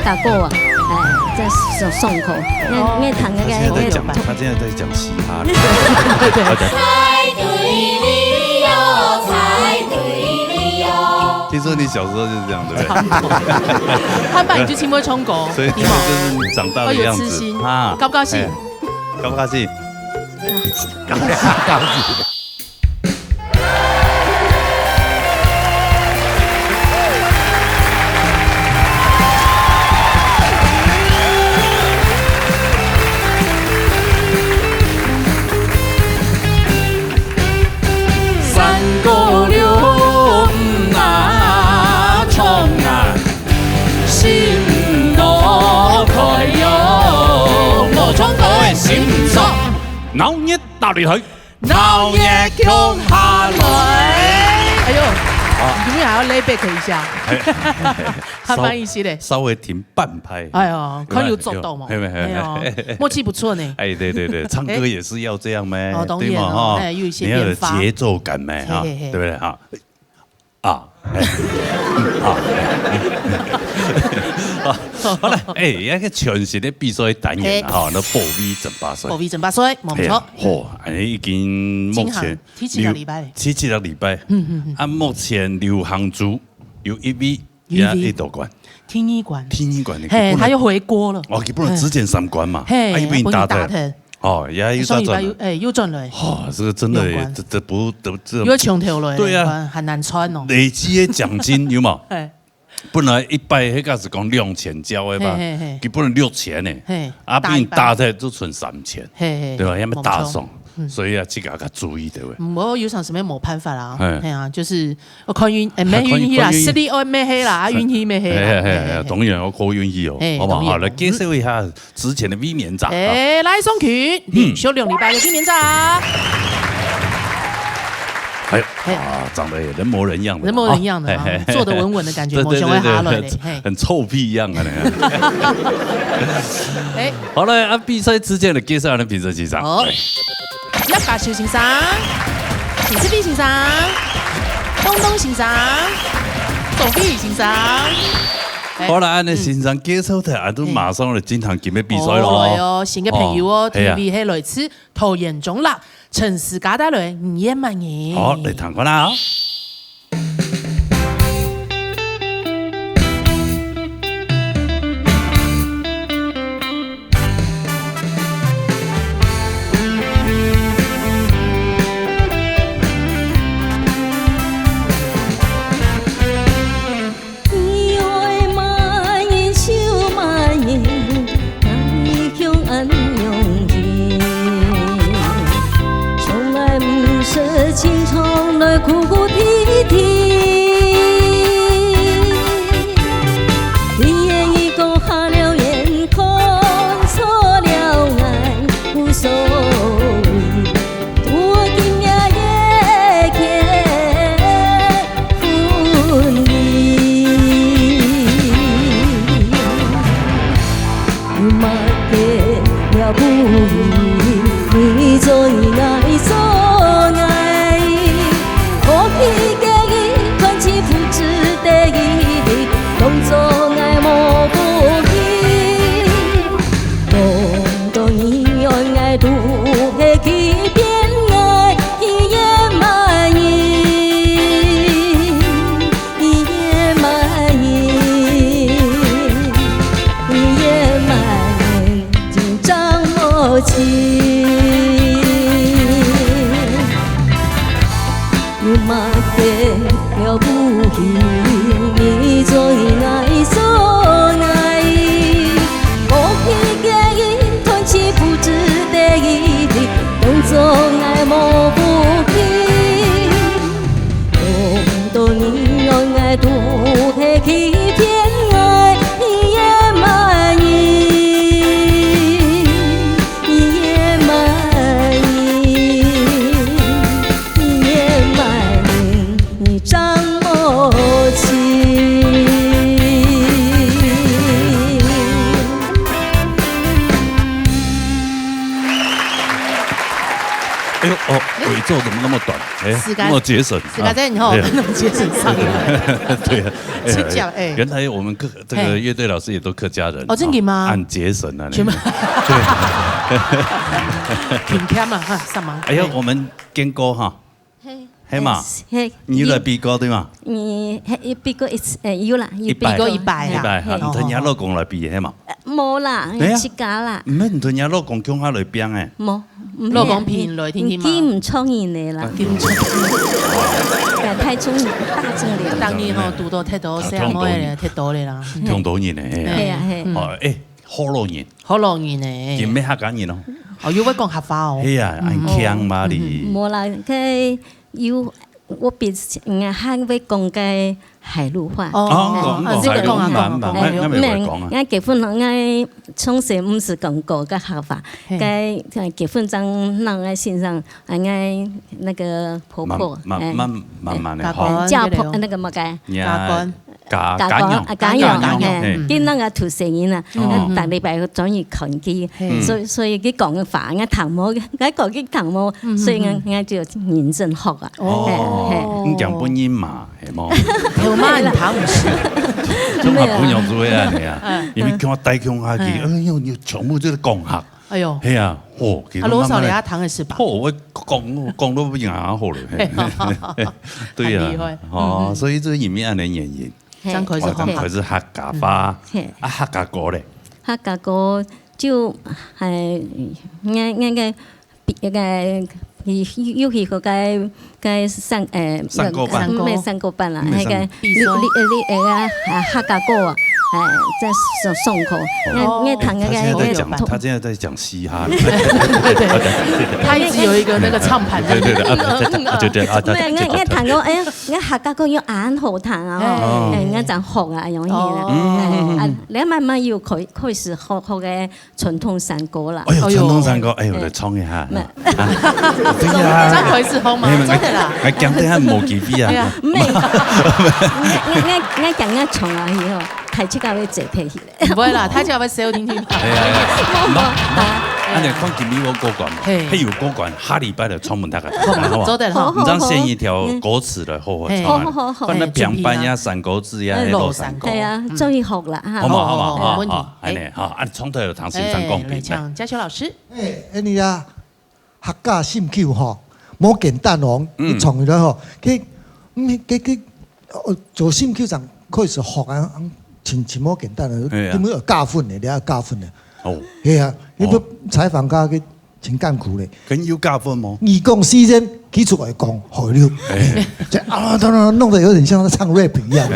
打过啊，哎，这是送口，那弹个个，他现在在讲嘻哈。猜对你哟，猜对你哟。听说你小时候就是这样，对不对？他把你去青波冲狗，所以这就是你长大的样子啊！高不高兴？高不高兴？高兴。闹热打你去，闹热強下來。哎呦，你們還要 lay back 一下，他翻譯系列，稍微停半拍。哎呦，可以有做到嘛？哎呦，默契不錯呢。哎，对，唱歌也是要這樣咩？哦，當然哦，哎，有一些變化，你要有節奏感咩？哈，對不對？哈，啊。好啦，一個全新的比賽單元哈，那波 V 整八歲，波 V 整八歲，冇錯。好，已經目前提前個禮拜，提前個禮拜，目前劉航珠有一位一奪冠，天一冠，嘿，他又回鍋了，哦，佢不能之前3冠嘛，嘿，一邊打的。哦，也又轉了，又轉了。哦，這個真的，這不這又窮條了，對啊，很難穿哦。累積的獎金有冇？本來一擺迄個是講2000交的吧，佢本來6000呢，啊，變打的就存3000，對吧？因為大送，所以啊，這個要注意對不？我有想什麼冇辦法啦，係啊，就是我看運咩運氣啦，實力我咩黑啦，運氣咩黑啦，當然我靠運氣哦，好唔好？好，來介紹一下之前的 V 年長，來送權，連續2禮拜嘅 V 年長。哎呦啊，長得也人模人樣的，人模人樣的啊，坐得穩穩的感覺，我想會下來的，很臭屁一樣啊！哎，好了，啊，比賽之前的介紹的評審先生，一把球先生，陳志斌先生，東先生，左飛先生。好啦，安尼先生介紹的，啊，都馬上嚟進行今日比賽咯。來哦，新嘅朋友哦，TV 係來自桃園中立陳氏家大類5萬元。好，嚟談看啦。苦苦啼啼，一言一câu下了眼，空錯了愛，無所謂，多今夜也分離，不罵給了不易，你做意愛做。動作愛無不起，動動意愛都會去變愛，也滿意，也滿意，也滿意，緊張默契，不罵給了不易。你做愛做愛，我一個吞氣不止的一滴，動作愛莫不起，動你用愛都會去偏愛，也滿意，也滿意，也滿意，你張默契。奏怎么那么短？哎，时间那么节省。时间真好，那么节省上来。对啊，是讲哎，原来我们这个乐队老师也都客家人。哦，真的吗？按节省啊，全部。对。挺强嘛哈，上忙。哎呀，我们见歌哈。嘿嘛，你来比歌对嘛？比過有啦，有比過100啦，唔同人老公來比嘿嘛？冇啦，自家啦。唔係唔同人老公叫下來編誒？冇，老公編來聽聽嘛。佢唔聰意你啦，佢唔聰意。太聰意，大聰了。當年吼讀到鐵道，細阿妹咧鐵道咧啦。聽到人誒，係啊係。哦誒，好多人，好多人誒。見咩客家人咯？哦，要我講客話哦。係啊，按腔嘛你。冇啦，佢。有我別喊會講嘅海陸話。哦，講海陸話，啱咪講啊。我結婚我從小唔是講過嘅客話，嘅結婚陣讓我先生我那個婆婆，慢慢的學。叫婆那個乜嘅？假樣，見到我圖成員啊，大禮拜總要強記，所以佢講嘅話我談冇，我講嘅談冇，所以我就認真學啊。哦，你講本音嘛，係冇？條媽你談唔識，咁啊本樣做啊你啊，因為叫我帶強下去，哎呦，你全部都係講客。哎呦，係啊，哦，阿羅少你阿談嘅是吧？哦，我講都不贏阿好了，對啊，哦，所以這裡面的原因。張佢是客家話，啊客家歌咧。客家歌就係我尤其個三個班啦，係個客家歌啊。在送口，我彈個他現在在講嘻哈，他一直有一個那個唱盤，對，我彈個我客家歌要啱好彈啊，我就學啊樣嘢啦，你慢慢要開始學嘅傳統山歌啦。哎呦，傳統山歌，哎呦，嚟唱一下。對呀，張佢是好嘛，真係啦。我講得係冇幾比啊。我講我唱啊，以後。睇出教會謝皮起嚟，唔會啦，睇出教會笑聽聽。你講今日我歌館，還有歌館，下禮拜就專門大家唱，好唔好？你將寫一條歌詞來好好唱，放那平板呀、山歌字呀、落山歌。係啊，終於學啦嚇。好嘛，冇問題。係好，按從頭唱先生講俾你。嘉秋老師，你啊，客家心口嗬，冇簡單哦，你從來嗬，佢做心口上開始學啊。全冇簡單啊，點樣有加分嘅？你有加分嘅。哦，係啊，你都採訪家嘅真艱苦咧。咁要加分冇？二講四聲，佢出來講害了，即弄得有點像唱 rap 一樣。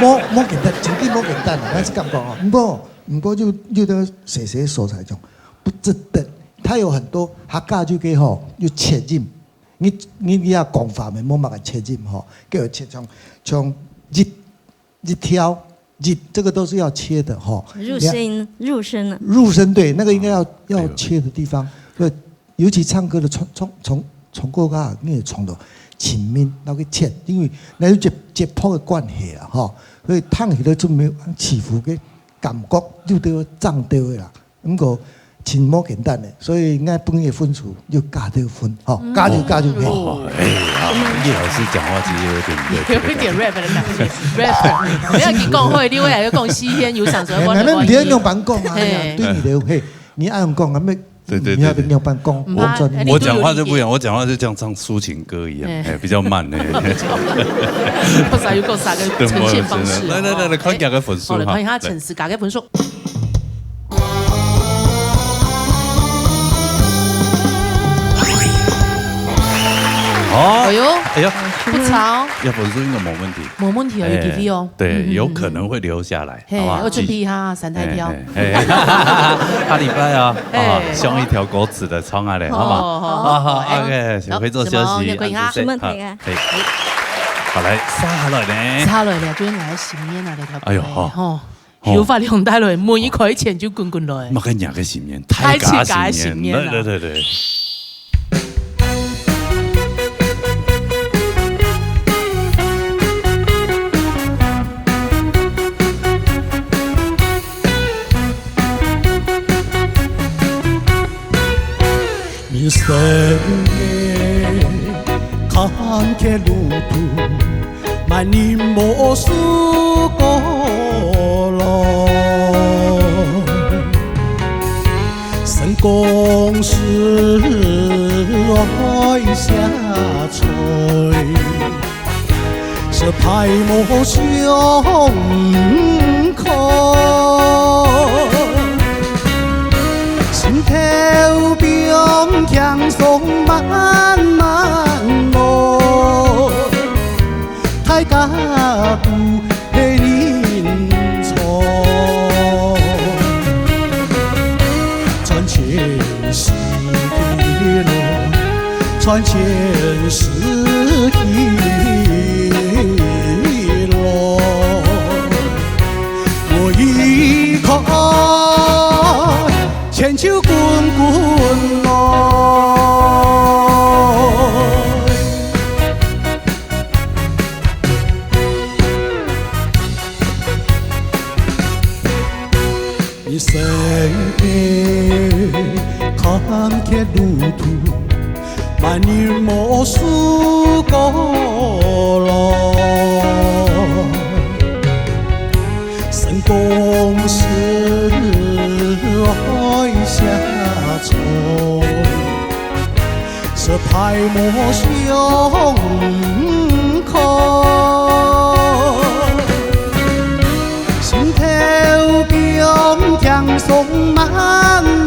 冇簡單，真啲冇簡單啊！我是咁講啊，唔過就得寫素材中，不值得。他有很多客家就給嗬要切入，你要講法咪冇乜嘅切入嗬，叫切從一條，這個都是要切的哈。入聲對，那個應該要切的地方。尤其唱歌的從歌噶，你從到前面那個切，因為你有節拍嘅關係啊，哈，所以唱起來就沒有起伏嘅感覺，就都要漲到嘅啦。咁個真冇簡單嘅，所以應該本嘅分數要加啲分，哈，加就可以。葉老師講話其實有一點 rap 的感覺 ，rapper， 不要去講會，你未來要講西天有上什麼？那你要用板講啊，對你的嘿，你愛用講啊咩？對，你要用板講。我講話就不一樣，我講話就像唱抒情歌一樣，比較慢誒。夠曬要夠曬嘅呈現方式。來，看下個分數。好，嚟看下陳思嘉嘅分數。哎呦，不超，要分數應該冇問題，冇問題啊，有 TV 哦，對，有可能會留下來，好吧？我準備下3台票，下禮拜啊，上一條歌詞的唱下嚟，好嘛？好 ，OK，小輝做休息，冇問題啊，好嚟，沙來咧，沙來咧，最近嚟新年啊，呢條歌，哎呦，好。頭髮兩帶來，每一塊錢就滾滾來。乜嘅人嘅新年，太假新年，對。你生 함께 루트 많이 모수 걸어成功是愛下垂，是派莫相抗。心頭邊強鬆慢慢落，大家都被認錯。穿前世紀路，穿前世紀路，我一看千秋滾滾來。一生함께 루트 많이 모수 걸어成功是愛下垂，是派莫相抗。心頭邊強鬆慢慢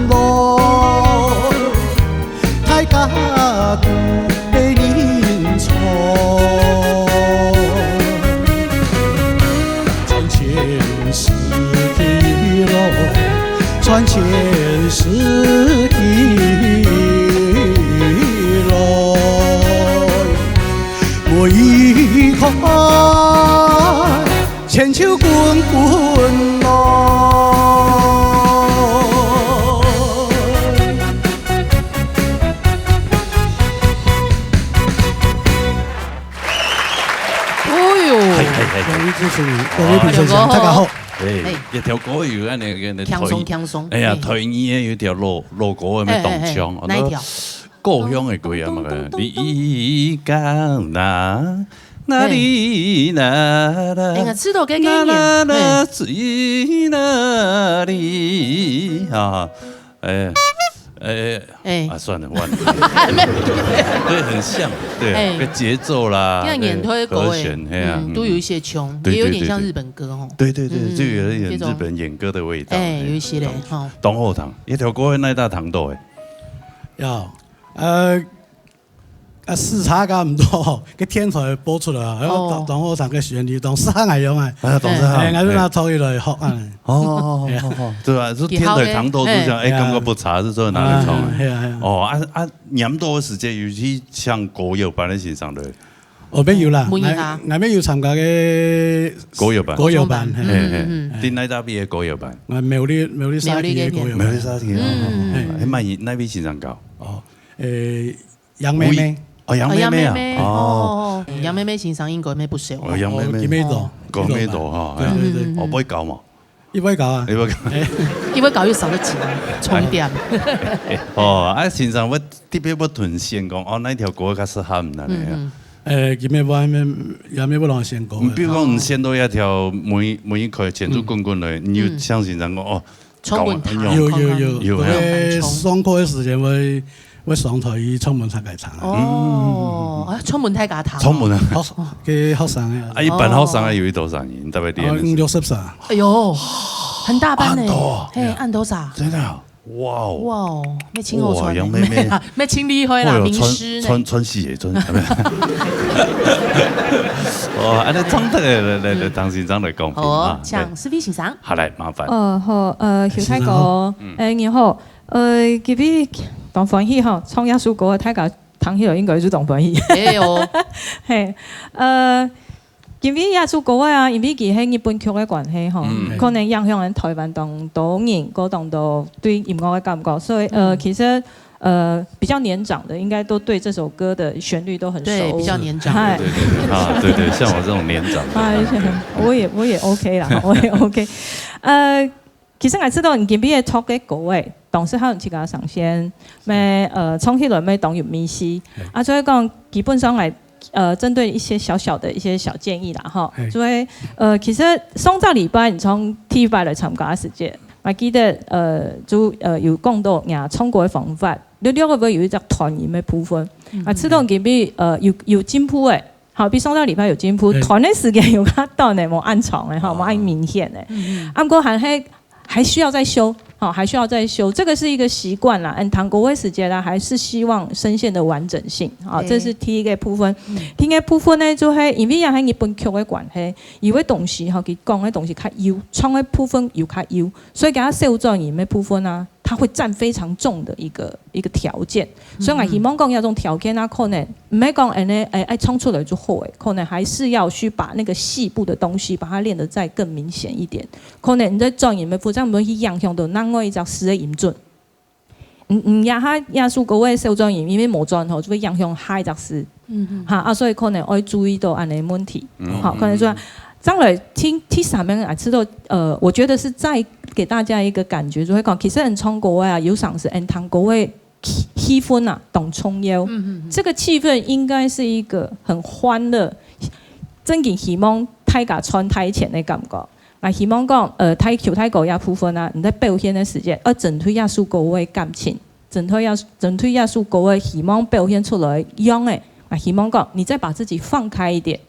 落，大家都被認錯。穿前世紀路，穿前世紀路，我一看千秋滾滾來。各位評審，大家好。一條歌有安尼嘅輕鬆。哎呀，台語嘅有條路歌嘅咩動唱，哪一條？故鄉嘅歌啊嘛，你講哪裡哪啦？哎呀，知道嘅經驗。水哪裡啊？算了，忘了。对，很像，对，个節奏啦，和弦，都有一些腔，也有點像日本歌哦。對，就有一點日本演歌的味道。有一些嘞，哈。東後堂，一條歌那大堂度誒。視差咁唔多，個天台播出來，東後堂嘅旋律同山係樣啊，同山係我哋偷起來學啊。哦，對啊，就天台堂度就講，感覺不差，是做哪裡唱啊？係啊。哦，年多嘅時間有去唱歌謠班嘅欣賞對。我沒有啦，我沒有參加嘅歌謠班。歌謠班，啲哪搭邊嘅歌謠班？我苗栗沙田嘅歌謠班。苗栗沙田，喺乜哪邊欣賞教？楊妹妹。楊妹妹啊！楊妹妹欣賞應該咩不少。楊妹妹，講咩度哈？我不會教嘛。一會教啊！一會教要受得錢，重點。欣賞我特別不斷先講，那條歌較適合唔啦你。佢咩話咩？有咩不能先講？比如講，你先到一條每一塊前足滾滾來，你就像欣賞講有。上課嘅時間我上台充滿太解唱。充滿太假堂。充滿啊！嘅學生啊！一般學生啊，有多少人？特別啲。60歲。哎呦，很大班呢。按多少？真的啊！哇！咩請我穿？楊妹妹，咩請厲害啦？名師呢？穿戲嘅穿。安尼唱得嚟當先生嚟講。好，請司 V 先生。好嚟，麻煩。好，喬太哥，然後佢邊當歡喜吼，唱一首歌，大家聽起來應該就當歡喜。係，因為一首歌啊，因為佢係日本曲嘅關係吼，可能影響人台灣當多人嗰當到對音樂嘅感覺，所以其實比較年長的應該都對這首歌的旋律都很熟。對，比較年長。對，像我這種年長。我也 OK 啦，我也 OK。其實我知道你今邊嘅 talk 嘅歌誒。董事长去甲上线，咩冲起来咩动入面试，所以讲基本上来针对一些小小的一些小建议啦哈，所以其实上个礼拜你从 TV 来参加时间，我记得就有讲到呀，冲过的方法，你两个有一只团员的部分，此段给比有进步的。好，比上个礼拜有进步，团的时间有较短的，无暗藏的，哈，无按明显的，按过还需要再修，好，还需要再修，这个是一个习惯啦。糖果味时间啦，还是希望声线的完整性，好，这是第一个部分。第一个部分呢，就係因為也係日本曲的關係，有的東西哈，佢講的東西較優，唱的部分又較優，所以給他修正音的部分啊，它會佔非常重的一個條件。所以我希望講有種條件啊，可能唔係講愛唱出來就好誒，可能還是要去把那個細部的東西把它練得再更明顯一點。可能你在正音的部分，唔去影響到另外一隻詩的音準。也哈耶穌嗰位修正音，因為無準吼，就會影響下一隻詩。所以可能要注意到安尼問題。好，可能說將來聽上面啊，知道我覺得是再給大家一個感覺，就會講其實人唱國外啊，有賞是人唱國外氣氛啊，懂衝腰。這個氣氛應該是一個很歡樂，真嘅希望大家穿台前的感覺。希望講泰國也部分啊，你在表現的時間，整體耶穌國的感情，整體耶穌國的希望表現出來樣誒，希望講你再把自己放開一點。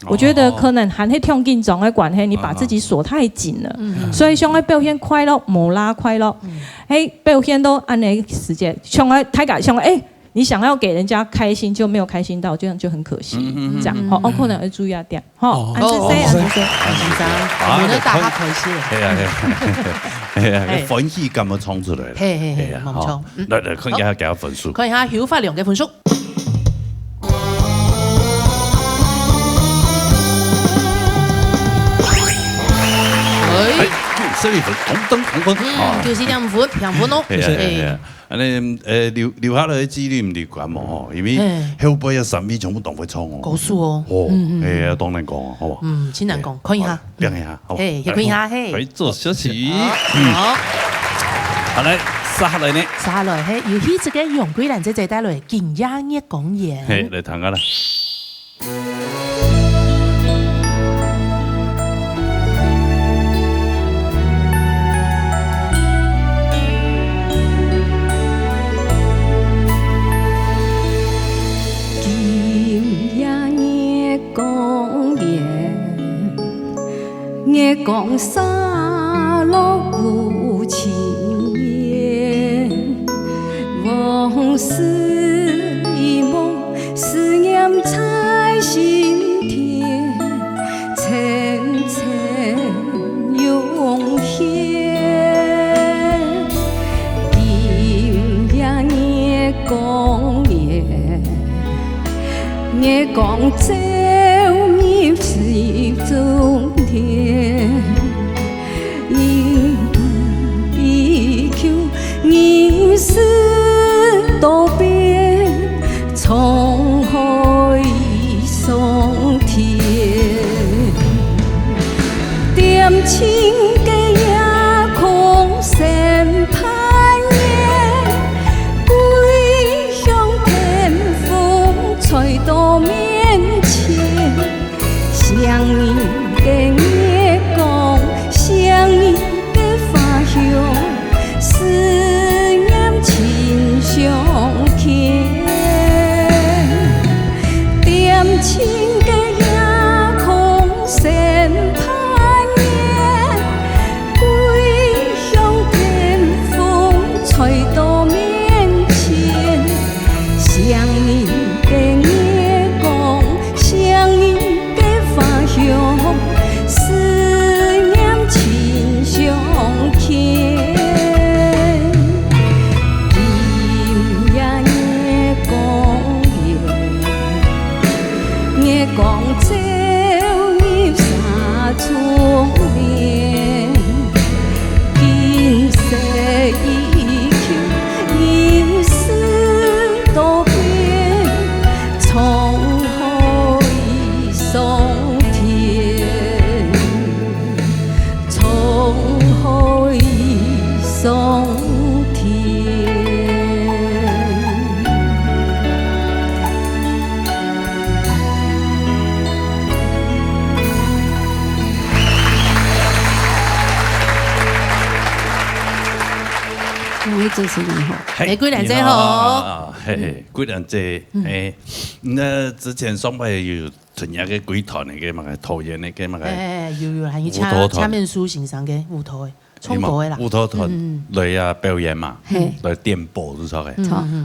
我覺得可能還係聽緊張的關係，你把自己鎖太緊了，所以想要表現快樂，無拉快樂，表現到安尼時間，想要大家想你想要給人家開心就沒有開心到，這樣就很可惜。這樣，好，可能要注意一點。好，安先生，先生，我哋大家開心。係啊，歡喜咁樣唱出來。係，冇錯。嚟，看一下幾多分數。看一下曉發良嘅分數。9分，同分。就是2分，2分咯。係啊。留下來嘅資料唔離關嘛，因為後背嘅3位全部都會唱哦。高數哦。係啊，當然講，好唔好？真難講，看一下。變一下，好。看一下，可以做休息。好。好嚟，接下來呢？接下來係由呢隻嘅楊貴蘭姐姐帶來勁壓熱講演。係嚟聽下啦。夜講沙落古情緣，往事一夢，思念在心田，層層湧現。今夜夜講夜，夜講走入水中天。人事多變，滄海桑田。點情嘅夜空成攀岩，歸鄉天風吹到面前。想你嘅夜光，想你嘅花香，思念親相牽。點情嘅夜空成攀岩，歸鄉天風吹到面前。想你嘅夜光，想你嘅花香，思念親相牽。光走入沙中蓮，今世依舊，人事多變，滄海桑田，滄海桑田。位主持人好，贵人姐好，嘿，贵人姐，那之前上班有参加个鬼团的个嘛个讨厌的个嘛个，有，还有请面书欣赏嘅舞台的，冲过的啦，舞蹈团来啊表演嘛，来电播是错嘅，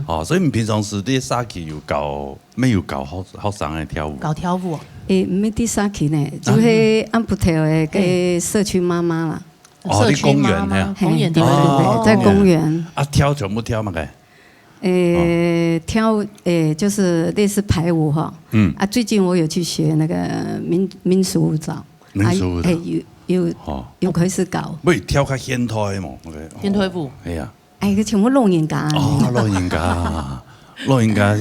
哦，所以你平常时啲沙琪没有教学生的跳舞，搞跳舞，唔係啲沙琪呢，就係安布條嘅個社區媽媽啦。哦，啲公園係公園對，在公園。啊，跳全部跳嘛嘅？跳就是類似排舞哈。啊，最近我有去學那個民俗舞蹈。民俗舞蹈。有開始搞。喂，跳較現代嘛？現代舞。係啊。佢全部老人家。哦，老人家。老人家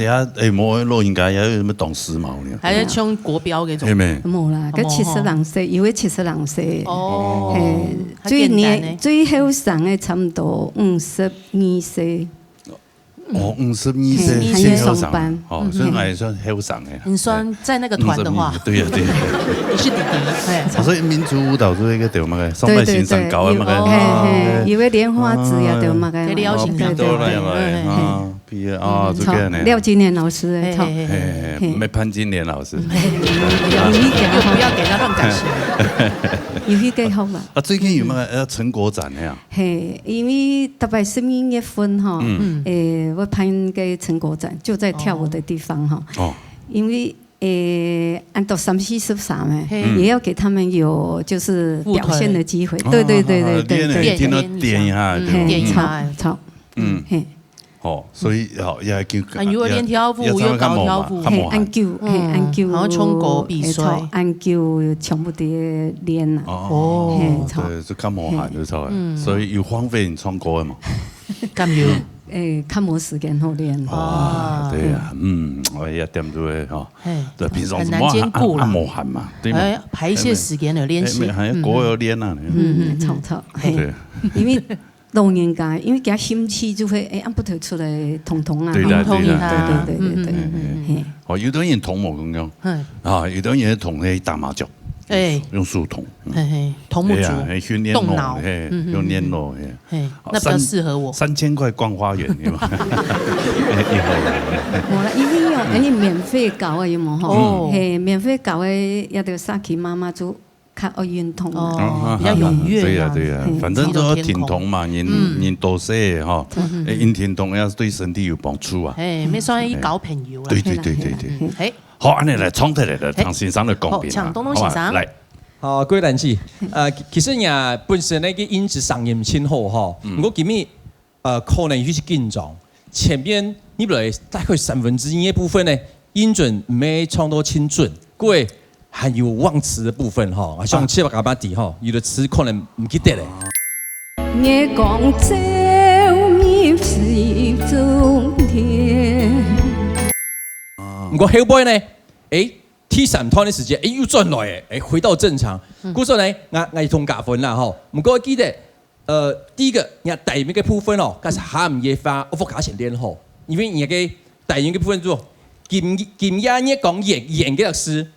冇老人家有咩當時髦呢？係唱國標嗰種。係咪？冇啦，佢70歲，以為70歲。哦。最後生嘅差唔多52歲。哦，52歲先後生。哦，所以係算後生嘅。你算在那個團的話。對啊對。你是弟弟。所以民族舞蹈做一個對嘛嘅，上班先生搞啊嘛嘅。因為蓮花指呀對嘛嘅。廖金蓮。對啊，這個呢。廖金蓮老師誒，沒潘金蓮老師。不要給他亂解釋。有啲幾好嘛？啊，最近有乜成果展呢？係，因為特別11月份哈，我辦個成果展，就在跳舞的地方哈。哦。因為按到30、13也要給他們有就是表現的機會。對。聽到點一下，操。哦，所以也叫。如果練跳舞，又搞跳舞，按叫，然後衝過比賽，按叫全部的練啦。哦，對，就較無閒就錯，所以要荒廢你唱歌嘛。咁要。較冇時間好練。哦，對啊，我一點都會嗬，對，平常很難兼顧啦，無閒嘛，對嘛，排一些時間嚟練習，係歌要練啊，操，對，因為。老人家，因為佢興趣就會按不頭出來通啊，對，哦，有啲人同冇咁樣，啊，有啲人同你打麻將，用手同，同木竹，動腦，用練腦，那比較適合我。3000塊逛花園，有冇？冇啦，因為有免費搞啊，有冇？哦，係免費搞嘅，有條沙琪媽媽做。較運動比較踴躍對啊，反正都挺同嘛，人多些哈，人挺同也對身體有幫助啊。咩算係搞朋友啦？對。好，安尼來創題嚟，唐先生嚟講邊啊？東東先生，來。好，貴人姐，其實呀，本身那個音質上音清好哈，我今日可能有些緊張，前邊你不來大概1/3嘅部分呢，音準沒唱到清準，各位。還有忘詞的部分哈，像700嘎巴底哈，有的詞可能唔記得咧。月光照入水中天。唔過後背呢，T3團的時間又轉來誒，回到正常。故說呢，我同加分啦哈。唔過記得第一個人第一個部分哦，但是下午夜發我復卡前練好，因為人嘅第一個部分做今夜你講演嘅老師。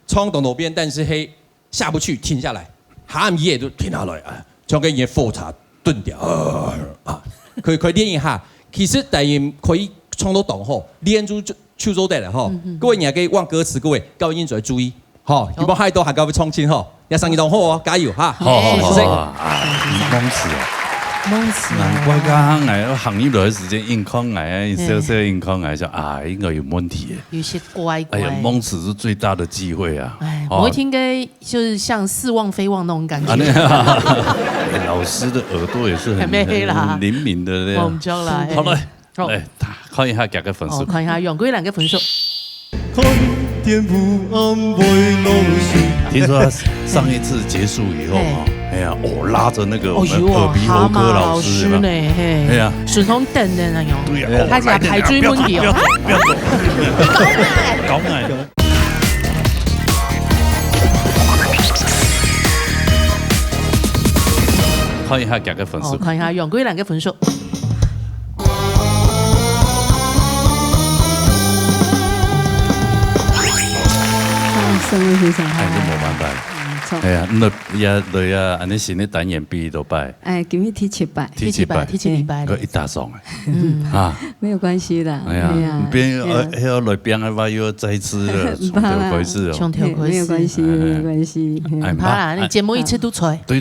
唱到那邊，但是嘿下不去，停下來，下午夜都停下來啊，唱個嘢復查頓掉佢練一下，其實但係可以唱到動吼，練住唱做得啦吼。各位也可以忘歌詞，各位高音要注意，吼，如果太多還搞不唱清吼，要上一動好哦，加油哈！好，懵詞啊！難怪剛剛行業來時間硬抗癌，小硬抗癌，就應該有問題。有些乖。哎呀，蒙死是最大的機會啊！我聽應該就是像似望非望那種感覺。老師的耳朵也是很靈敏的咧。我唔知啦。好了，來看一下大家分數。看一下楊貴蘭嘅分數。聽說上一次結束以後啊。哎呀，我拉着那個我們耳鼻喉科老師呢，哎呀，順風等的那種，對呀，他講排追問題哦，不要走，搞奶，看一下大家分數，看一下楊貴蘭嘅分數。生活非常好，係都冇辦法。错。哎呀，那也安尼新的单元比都拜。哎，今日提7拜，提7礼拜个一大双啊，没有关系的。哎呀，边还要来边还把又再次的冲跳回事哦，没有关系，没有关系。好啦，你节目一次都出。对。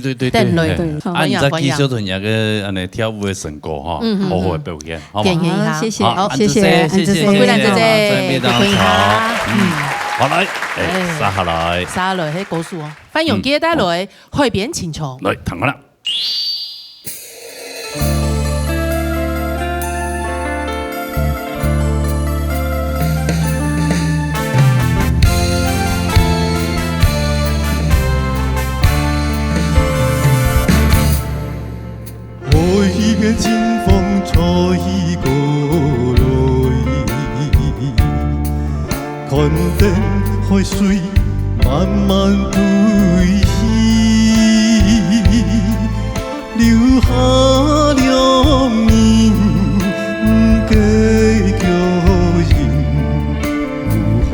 啊，你在记小屯也个安尼跳舞的成果哈，好好的表现，好吗？谢谢，好，谢谢，谢谢，桂兰姐姐，欢迎她。好来，杀下来，杀来，迄故事哦，翻用机带来，海边青虫，来，躺下啦。海清风吹过來，看見海水慢慢退去，留下了面嘅腳印，有痕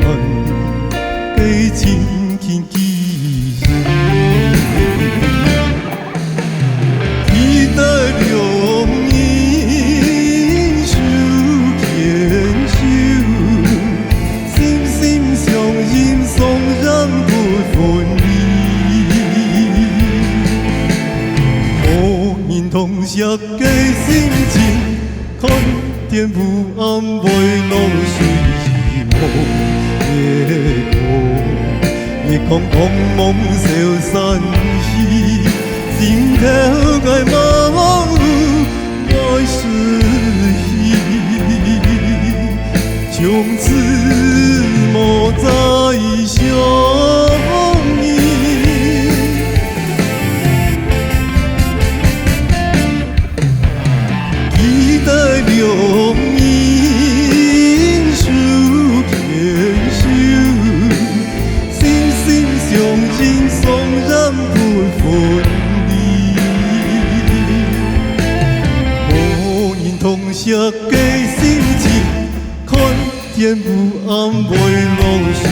嘅輕輕記憶，記得了。同色嘅心情，看見有暗袂落水月光光芒消散去，心頭嘅夢愛失去，從此無再相依。流年數牽手，心心相印，雙人不分離。無言同色嘅心情，看見有暗袂落水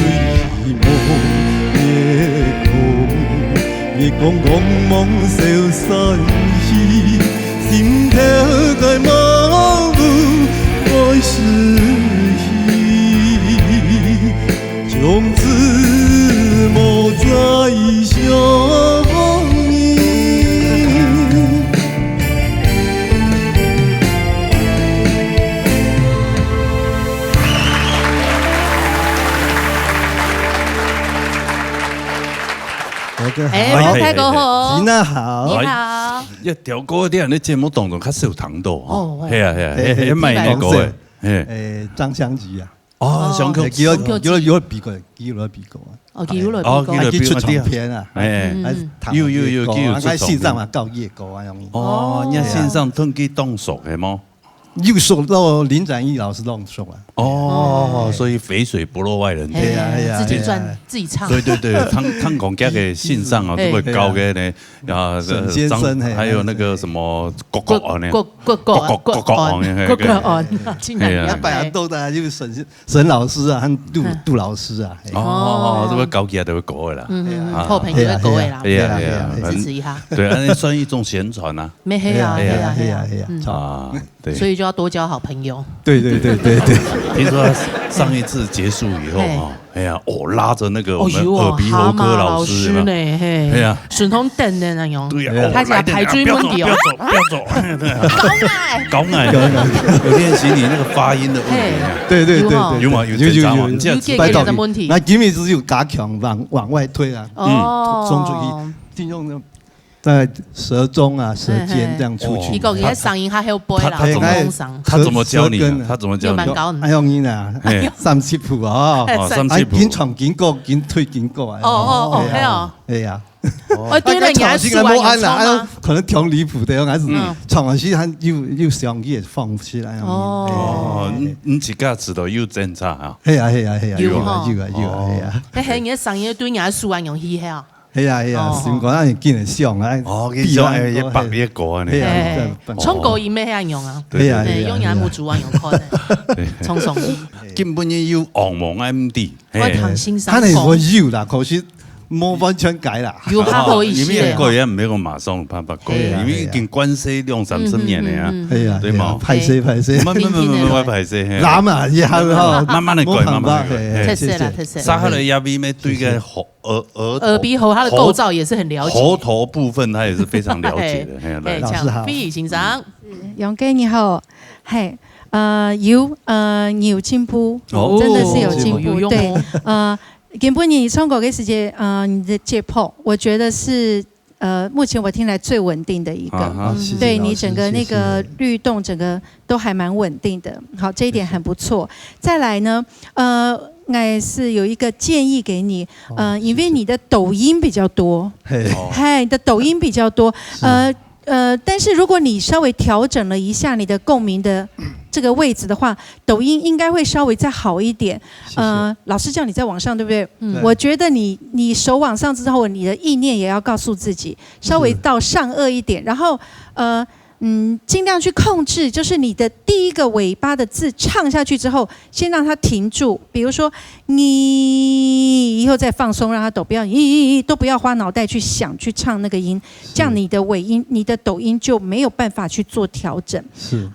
月光光芒消散去，心頭嘅夢愛失去，從此無再相依。太哥好，吉娜好，你好。一條歌啲人啲節目當中較少糖度，係啊，係咪呢個？張香吉啊，哦，香香吉，有比過，記錄比過啊。哦，記錄比過，記出唱片啊，有，喺線上嘛，教夜歌啊樣。哦，你線上通機動熟係麼？又受到林展毅老師弄熟啊。哦，所以肥水不落外人田。自己賺自己唱。對，湯講家嘅線上啊，都會高嘅呢，啊，沈先生，還有那個什麼國啊呢？國案，一百人都的，就是沈老師啊，和杜老師啊。哦，都會高嘅都會過嘅啦。好朋友會過嘅啦。係啊，支持一下。對，那算一種宣傳啊。沒係啊。啊，對。所以就要多交好朋友。對。聽說上一次結束以後啊，哎呀，拉着那個我們耳鼻喉科老師呢，哎呀，順通等的那種，對呀，他講排追問題哦，不要走，高矮，有練習你那個發音的問題，對，有嗎？有拜託問題，那今日只有加強往外推啊，衝出去，聽眾呢？在舌中啊、舌尖這樣出去。你講佢聲音還好背啦，他怎麼教你？他怎麼教你？哎用音啊，3七步啊，3七步，緊床緊過緊推緊過啊。係啊，係啊。我對人家說完有錯嗎？可能調離譜的，還是唱完時還又上去放起來。哦，你自家知道有正常啊？係啊，有啊。你係你聲音對人家說完用氣係啊？係啊，先講咱見人上啊，見上係一百一個啊，你衝過音咩樣用啊？係啊，用人冇主啊用開嘅，衝上音。根本要昂望 MD，我唐先生講，佢係我有啦，可是冇完全改啦。有哈好一些。因为过也唔係個馬上拍拍過，因為已經關係2-3年嘅啊，對嘛？拍攝，唔拍攝，難啊，以後慢慢嚟改，慢慢嚟改。特色啦，特色。沙克雷亞比咩對個耳鼻喉它的構造也是很了解，喉頭部分他也是非常了解的。老師好，飛欣賞。楊哥你好，嘿，有進步，真的是有進步，對，根本你唱歌嘅時間，你的節奏，我覺得是目前我聽來最穩定的一個，對你整個那個律動，整個都還蠻穩定的，好，這一點很不錯。再來呢，我是有一個建議給你，因為你的抖音比較多，嘿，你的抖音比較多，但是如果你稍微調整了一下你的共鳴的這個位置的話，抖音應該會稍微再好一點。老師叫你再往上，對不對？我覺得你手往上之後，你的意念也要告訴自己，稍微到上顎一點，然後盡量去控制，就是你的第一個尾巴的字唱下去之後，先讓它停住。比如說你以後再放鬆，讓它抖，不要都不要花腦袋去想去唱那個音，這樣你的尾音、你的抖音就沒有辦法去做調整。是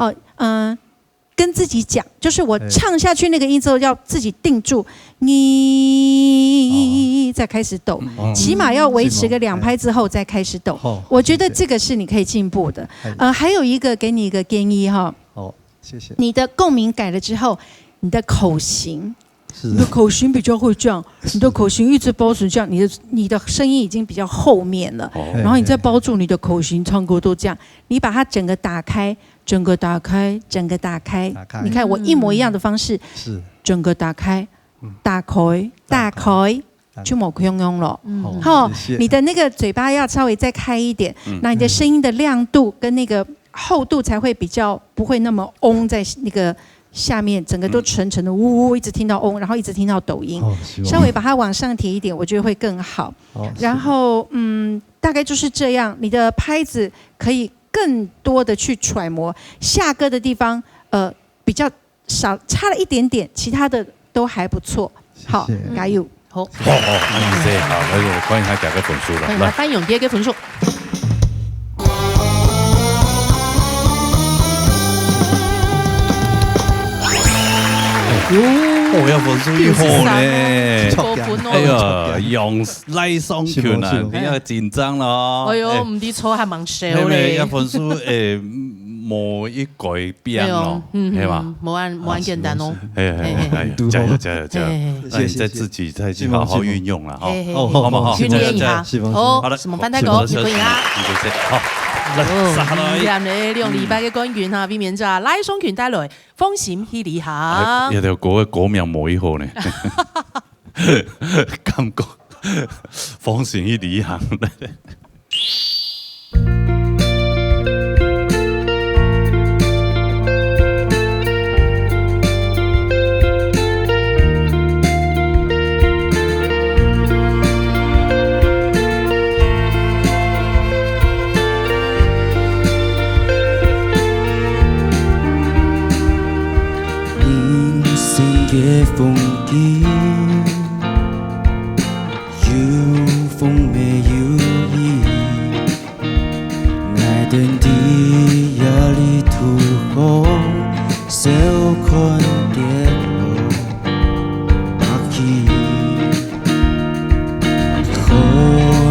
跟自己講，就是我唱下去那個音之後，要自己定住，你再開始抖，起碼要維持個2拍之後再開始抖。我覺得這個是你可以進步的。還有一個給你一個建議哈。哦，謝謝。你的共鳴改了之後，你的口型，你的口型比較會這樣，你的口型一直包成這樣，你的聲音已經比較後面了，然後你再包住你的口型，唱歌都這樣，你把它整個打開。整個打開，整個打開。你看我一模一樣的方式，整個打開，打開，打開，就冇空用了。好，你的那個嘴巴要稍微再開一點，那你的聲音的亮度跟那個厚度才會比較不會那麼嗡在那個下面，整個都沉沉的嗚嗚，一直聽到嗡，然後一直聽到抖音。稍微把它往上提一點，我覺得會更好。然後大概就是這樣，你的拍子可以更多的去揣摩下歌的地方，比較少差了一點點，其他的都還不錯。好，加油！好，好，來歡迎他講個分數啦。來，歡迎第一個分數。我要分數一號呢，哎呀，用賴雙權啊，比較緊張咯。哎呦，唔知錯係蠻少咧。一分數冇一改變咯，係嘛？冇按簡單咯。加油加油加油！那你再自己再去好好運用啦，好唔好？訓練一下。好，什麼翻太高，你可以啦。好。今日你用禮拜嘅官員哈，避免咗賴雙權帶來風險去旅行。有條歌名冇一號呢，感覺風險去旅行。的風景，有風沒有雨，愛等地壓力突破，小看跌落白起，可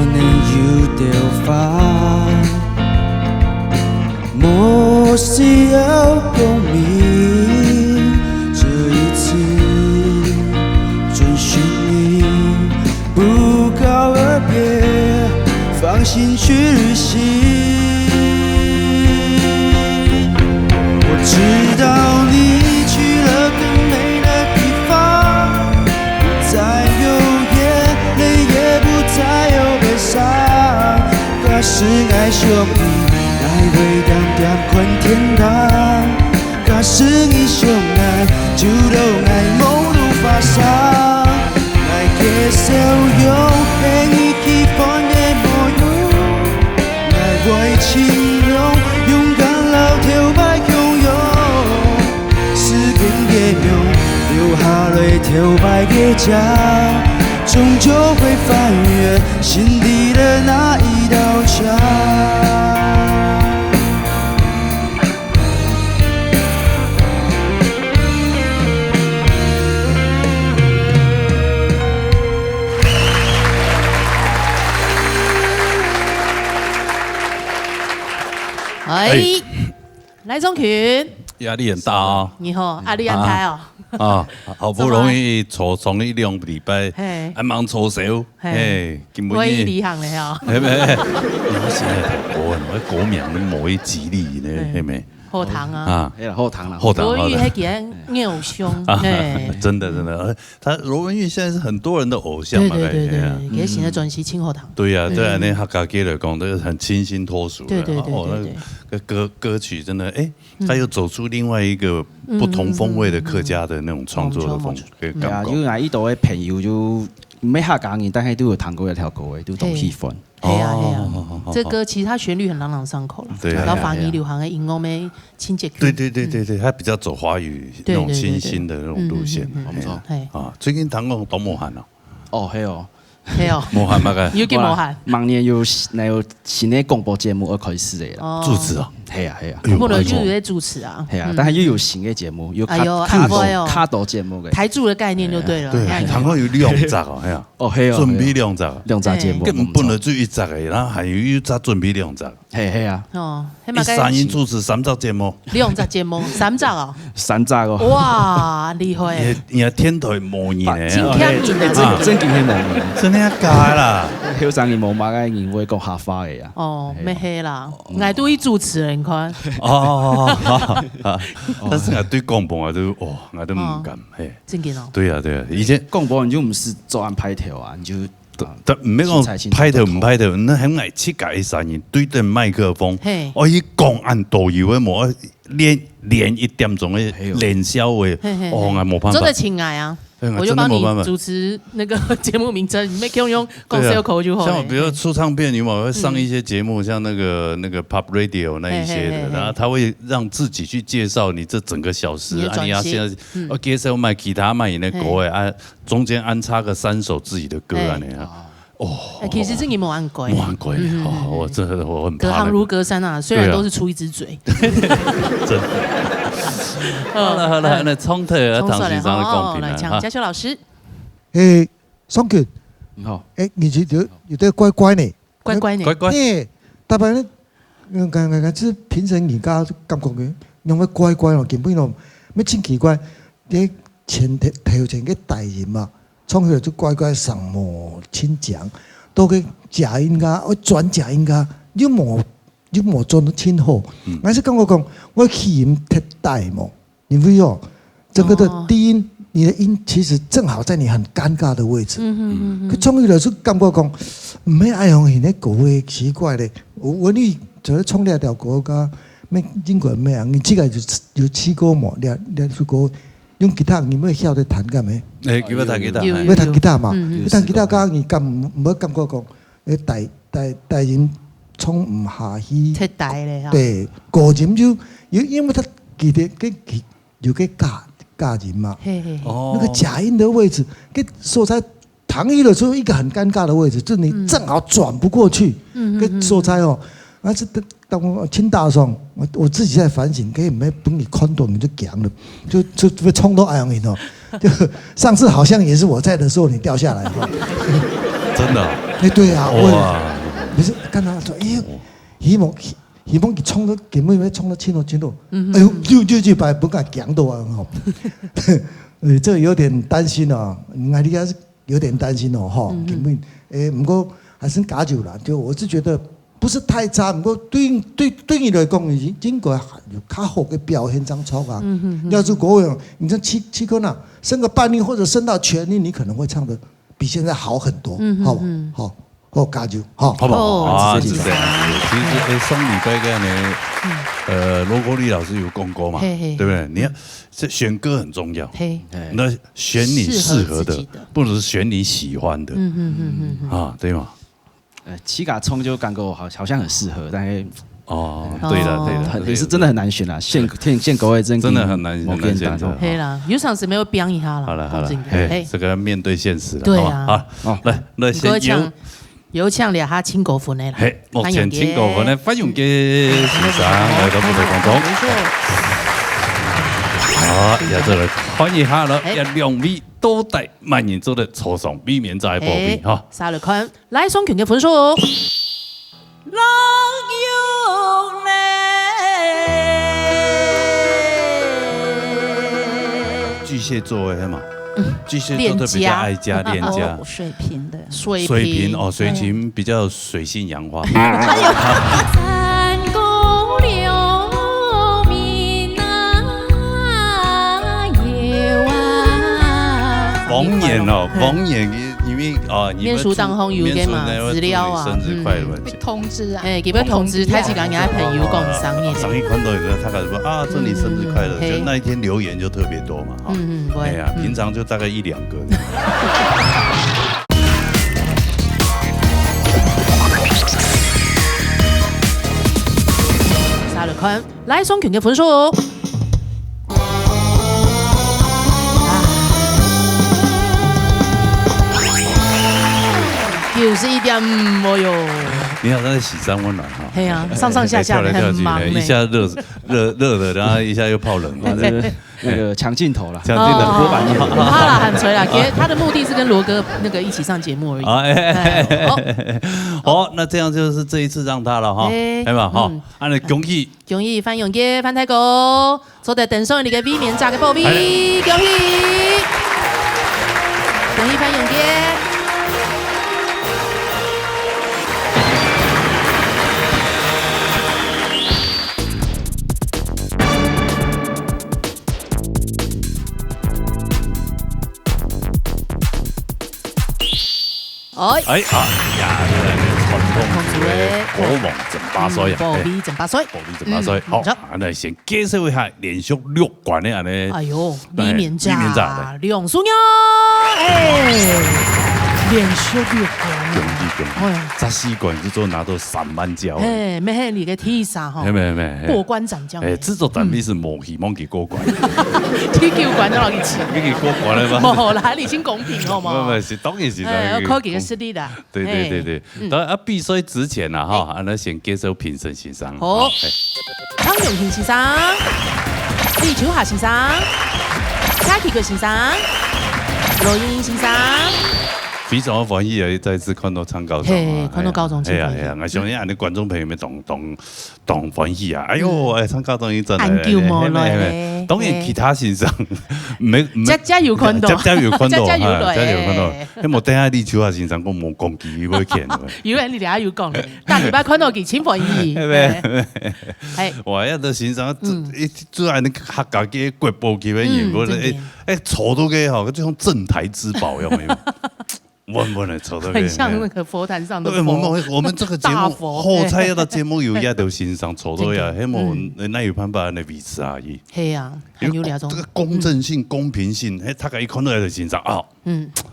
能有掉發，莫需要共鳴。放心去旅行，我知道你去了更美的地方，不再有眼淚，也不再有悲傷。假使愛上你，愛會點點款天堂。假使你相愛，就讓愛夢如發sáng。愛嘅笑容，陪你去放眼模樣。愛情用勇敢老跳擺洶湧，時間嘅秒留下來跳擺嘅腳，终究会翻越心底的那一道墙。哎，赖宗群，压力很大啊！你好，压力安排哦。啊，好不容易从一两个礼拜，还忙搓手，根本我已离行了哦。你们现在国文，我国名的某一吉利呢，系咪？后堂啊，啊，后堂了，罗文玉还给人偶像，真的，他罗文玉现在是很多人的偶像嘛，对，给现在转系清后堂。对呀，对啊，那客家给来讲，都是很清新脱俗的，对，那个歌曲真的，哎，他又走出另外一个不同风味的客家的那种创作的风格，对啊，因为伊度嘅朋友就唔係客家人，但係都有彈過一條歌嘅，都懂氣氛。对啊，这歌其实它旋律很朗朗上口了，然后方言流行的音乐咩亲切。对，它比较走华语那种清新的那种路线，没错。啊，最近谈过董某涵了。哦，係哦。冇喊乜嘅，要叫冇喊。明年有新嘅廣播節目要開始嚟啦。主持啊，係啊。不能就在主持啊。係啊，但係又有新嘅節目，有卡多節目嘅。台柱的概念就對了。對，談過有兩集啊，係啊。哦，係啊。準備兩集節目。根本不能就一集嘅，然後還有一集準備兩集。係啊。哦，一三人主持3集節目。2集節目，3集啊。3集哦。哇，厲害！你天台模擬咧，真勁係模擬，真係假啦？後生人冇買嘅人會講客話嘅呀。哦，咩黑啦？我都一主持人看。哦，但是我對廣播我都唔敢，係。真嘅哦。對啊，以前廣播你就唔是做安排條啊，你就。但唔係講拍頭唔拍頭，那很愛設計三人對着麥克風，我以講按導遊嘅模練1點鐘嘅練銷嘅，我冇辦法。真的親愛啊！我就幫你主持那個節目名稱，你沒用公司口就好。像比如出唱片，你們會上一些節目，像那個 Pop Radio 那一些的，然後他會讓自己去介紹你這整個小時。啊，你要現在我介紹賣吉他賣你的歌誒，啊，中間安插個3首自己的歌啊，你啊。哦，其實這你冇按鬼，我很怕。隔行如隔山啊，雖然都是出一隻嘴。真。好了，那聰特啊，唐先生的公平來講，嘉修老師。雙權，你好。你有啲乖乖呢？乖。大概咧，即評審而家感覺嘅，用乜乖乖咯，根本咯，咩真奇怪，你頭前嘅大人嘛。從小就乖乖上冇親講，到佢假音家，我轉假音家，又冇做得親好。我是跟我講，我氣音太大嘛，你會有整個的低音，你的音其實正好在你很尷尬的位置。佢從小就感覺講，唔係愛用現在歌嘅奇怪咧，我你就係從兩條歌家，咩英國咩啊？你這個有試過冇？兩首歌。用吉他，你咪曉得彈㗎咩？誒，叫佢彈吉他，要彈吉他嘛？你彈吉他家，你咁唔好感覺講，大人衝唔下去。太大咧嚇。對，個人就因為他記得有個假人嘛。那個假音的位置，跟所在彈起的時候一個很尷尬的位置，就你正好轉不過去。跟所在哦，而是當我聽大聲，我自己在反省，可以沒幫你看懂你就講了，就被衝到愛人哦。就上次好像也是我在的時候，你掉下來哈。真的？對啊，我不是看到說，希望佢衝到根本沒衝到清楚，哎呦，就把不敢講到啊哈。這有點擔心哦，你還是有點擔心哦哈。根本不過還是加久啦，就我是覺得。不是太差，不過對你來講已經過有較好嘅表現張超啊。要是國語，你這七個呢，升個半音或者升到全音，你可能會唱得比現在好很多，好加油，好不好？啊，是這樣。其實上禮拜嗰呢，羅國立老師有講過嘛，對不對？你看，這選歌很重要，那選你適合的，不如選你喜歡的，啊，對嗎？七嘎衝就感覺好像很適合，但係哦，对了，也是真的很难选啊，宪国会真的很难选择。黑啦，有场子没有表一下了。好了，这个面对现实了。对啊，好，来，那先有请了哈亲国分的啦。嘿，目前亲国分的范永杰先生来到部队当中。没错。好，也再来看一下了，也两位都带蔓延做的初上避免在保庇哈。沙律看来双拳嘅分数。浪涌嘞，巨蟹座的嘛，巨蟹座的比较爱家恋家，水平的水平哦，水平比较水性杨花。三宫六面啊，夜晚。王眼哦，王眼。面书当红有嘅嘛资料啊，生日快乐！通知啊，基本通知，太起讲人家朋友讲生日，生日看到有个他开始说啊，祝你生日快乐，就那一天留言就特别多嘛，对呀，平常就大概1-2个。沙律看来双拳嘅分数。91.5哟！你好像在喜山温暖哈。对啊，上上下下很忙，一下热的，然后一下又泡冷的，那个强镜头了，强镜头波板好啦，很吹啦。他的目的是跟罗哥那个一起上节目而已。好，那这样就是这一次让他了哈，对吧？哈，按照恭喜范永杰、范太哥，坐在登上你嘅 V 面炸嘅保庇，恭喜范永杰。哎呀，传统的国王整八岁啊，保庇整八岁，好，那先介绍一下连续6冠的安尼。哎呦，李面炸，梁淑娘，连续6冠。14冠之后拿到3万角，没嘿你个提啥哈？没过关斩将，制作单位是无希望给过关，踢球关都老去吃，给过关了吗？冇啦，你先公平好吗？不是，当然是要考几个实力的。对，当然比赛之前呐哈，那先介绍评审先生。好，汤永平先生，李秋霞先生，夏启国先生，罗英英先生。非常欢喜啊！再次看到唱高中，看到高中，哎呀，我相信俺的观众朋友们懂欢喜啊！哎呦，唱高中一阵，当然其他先生没，家有看到，家有看到，那么等下李秋霞先生我冇讲几句见，有人你哋也要讲，但礼拜看到佢千欢喜，係，我一到先生，做俺的客家嘅國寶級嘅演員，坐到嘅嗬，這種鎮台之寶有沒有？穩的坐到，很像那個佛壇上的佛。我們這個節目後菜要到節目有一條先生坐到呀，希望那有辦法嚟維持而已。係啊，很有那種。這個公正性、公平性，大家一看到就先生啊，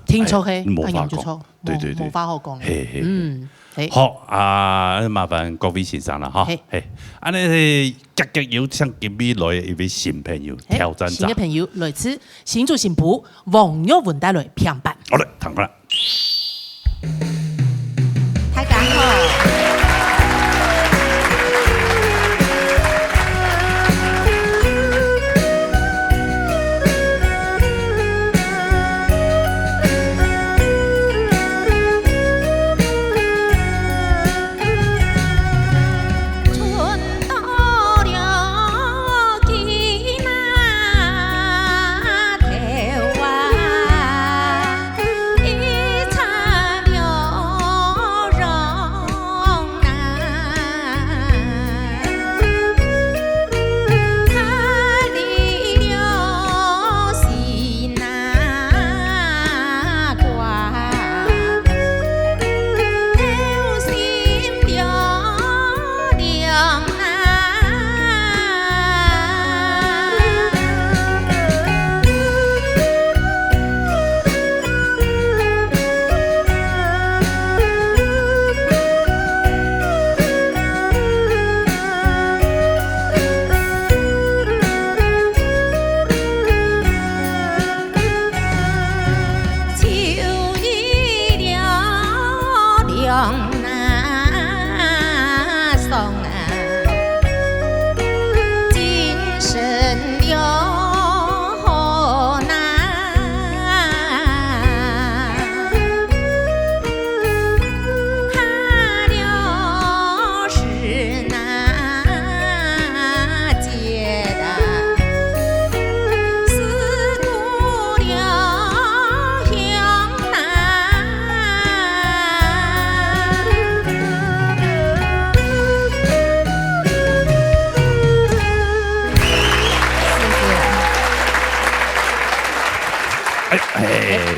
聽錯係，冇法講，對，冇法好講。好啊，麻煩各位先生啦，哈，安尼夾有請今日來一位新朋友挑戰者，新嘅朋友來自新竹新埔黃玉文帶來評判。好嘞，談啦。大家好。一场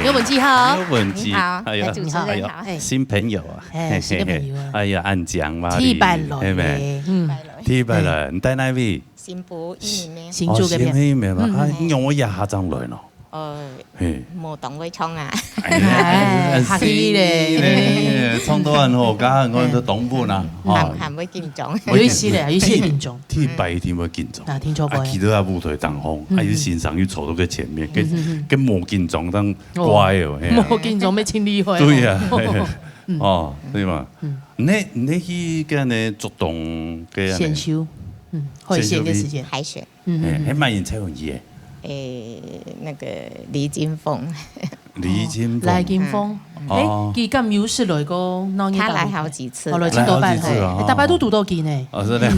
刘文记好，刘文记，好，哎呀，主持人好，新朋友啊，新的朋友啊，哎呀，安江嘛，天白来嘞，天白来，你带哪位？新埔一年，新竹嗰邊，新面嘛，啊，用我下張來咯。冇當佢創啊，客氣咧，創到人好家，我都懂本啊，係咪見狀？有意思咧，有意思見眾，天白天會見眾，聽錯過，見到阿舞台當紅，喺啲線上要坐到佢前面，跟冇見眾當乖哦，冇見眾咩千厲害？對啊，哦，對嘛，你去跟你做動嘅先修，會閒嘅時間，海選，喺乜嘢採用嘢？那個李金峰，李金峰，佢咁有事來過，他來好幾次，來青島辦，大概都讀到幾呢？哦，是咧，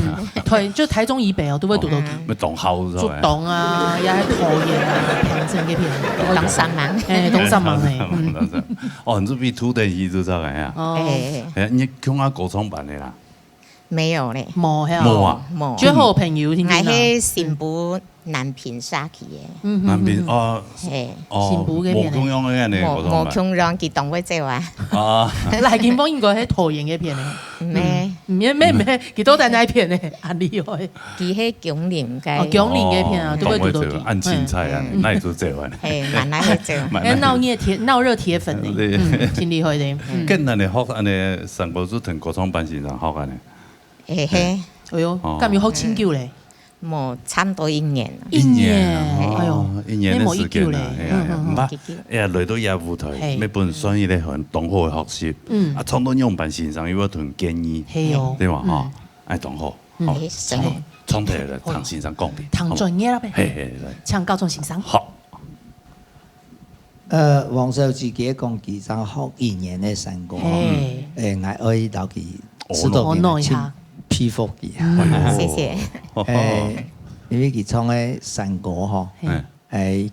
就台中以北哦，都會讀到幾。咩洞口咗？竹洞啊，又係桃園啊，平鎮嗰邊，東三芒，東三芒咧。哦，你這邊土地魚都走嘅啊？你講下歌唱辦嘅啦？沒有咧，冇啊，冇。最好朋友聽見啦。係新埔南平沙去嘅，南平哦，新埔嗰邊咧，冇咁樣嘅你歌唱辦。冇咁樣，佢當會走啊。啊，賴建峰應該係桃園嗰邊咧。咩，佢都在那片咧，很厲害。佢係蔣林嘅，蔣林嗰片啊，都會讀到幾。按青菜啊，那都走啊。係，慢慢去走。鬧熱鐵粉咧，挺厲害嘅。跟人哋學，人哋上個都同歌唱辦先生學嘅咧。哎呦，咁要學青椒咧？冇，差唔多1年。1年，哎呦，1年嘅時間啦，唔怕，來到有舞台，咩本所以咧向同學嘅學習，啊，創到樣辦先生要同建議，對嘛嚇，愛同學，好，創題嚟唐先生講嘅，唐專業啦呗，係，唱高中先生。好，黃少自己講佢想學1年嘅成果，我可以到佢指導佢。批復嘅，謝謝。因為佢唱嘅成果嗬，係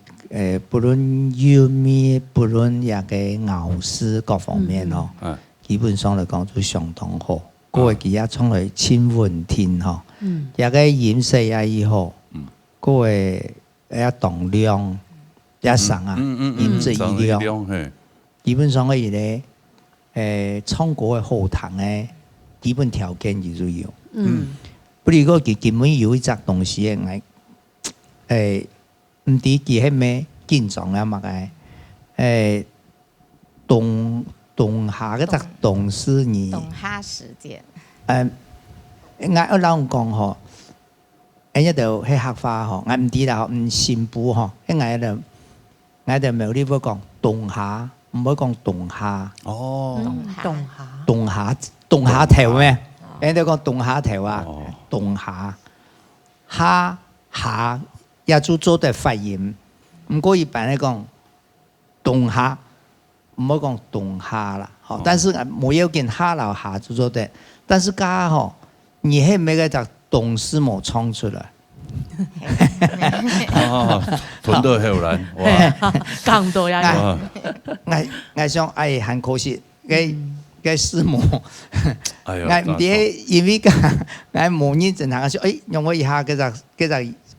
不論樂咩，不論一個咬絲各方面嗬，基本上嚟講都相當好。嗰個佢一唱嚟千穩聽嗬，一個演色也以好，嗰個一動量一神啊，演色一量，基本上可以咧，唱歌嘅好聽咧。基本條件就要，不如果佢根本有一隻東西嘅，唔知佢係咩建狀啊嘛嘅，冬夏嗰隻冬是你，冬夏時節，我老講嗬，一度喺客家嗬，我唔知啦，唔新埔嗬，我就冇呢個講冬夏，唔可以講冬夏，冬夏。凍下條咩？人哋講凍下條啊，凍下下也做得發音。唔過一般嚟講，凍下唔好講凍下啦。好，但是冇有見下樓下做得，但是家嗬，你係咪個就凍是冇唱出來？吞到後來，哇！更多呀！我想很可惜嘅師母，我唔知，因為我冇認真聽，我說讓我一下嗰隻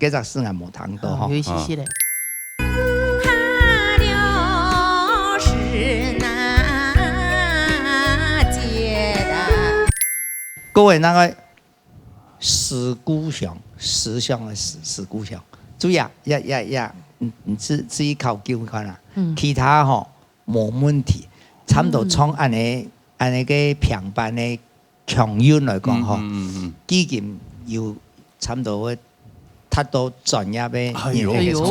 詩我冇聽到嗬。有意思咧。他了是那街的。各位那個思故鄉，思鄉嘅思故鄉，注意啊，你自己考究看啦，其他嗬冇問題，差唔多唱按你嘅平板嘅強音嚟講嗬，基建要差唔多達到專業嘅年齡嘅唱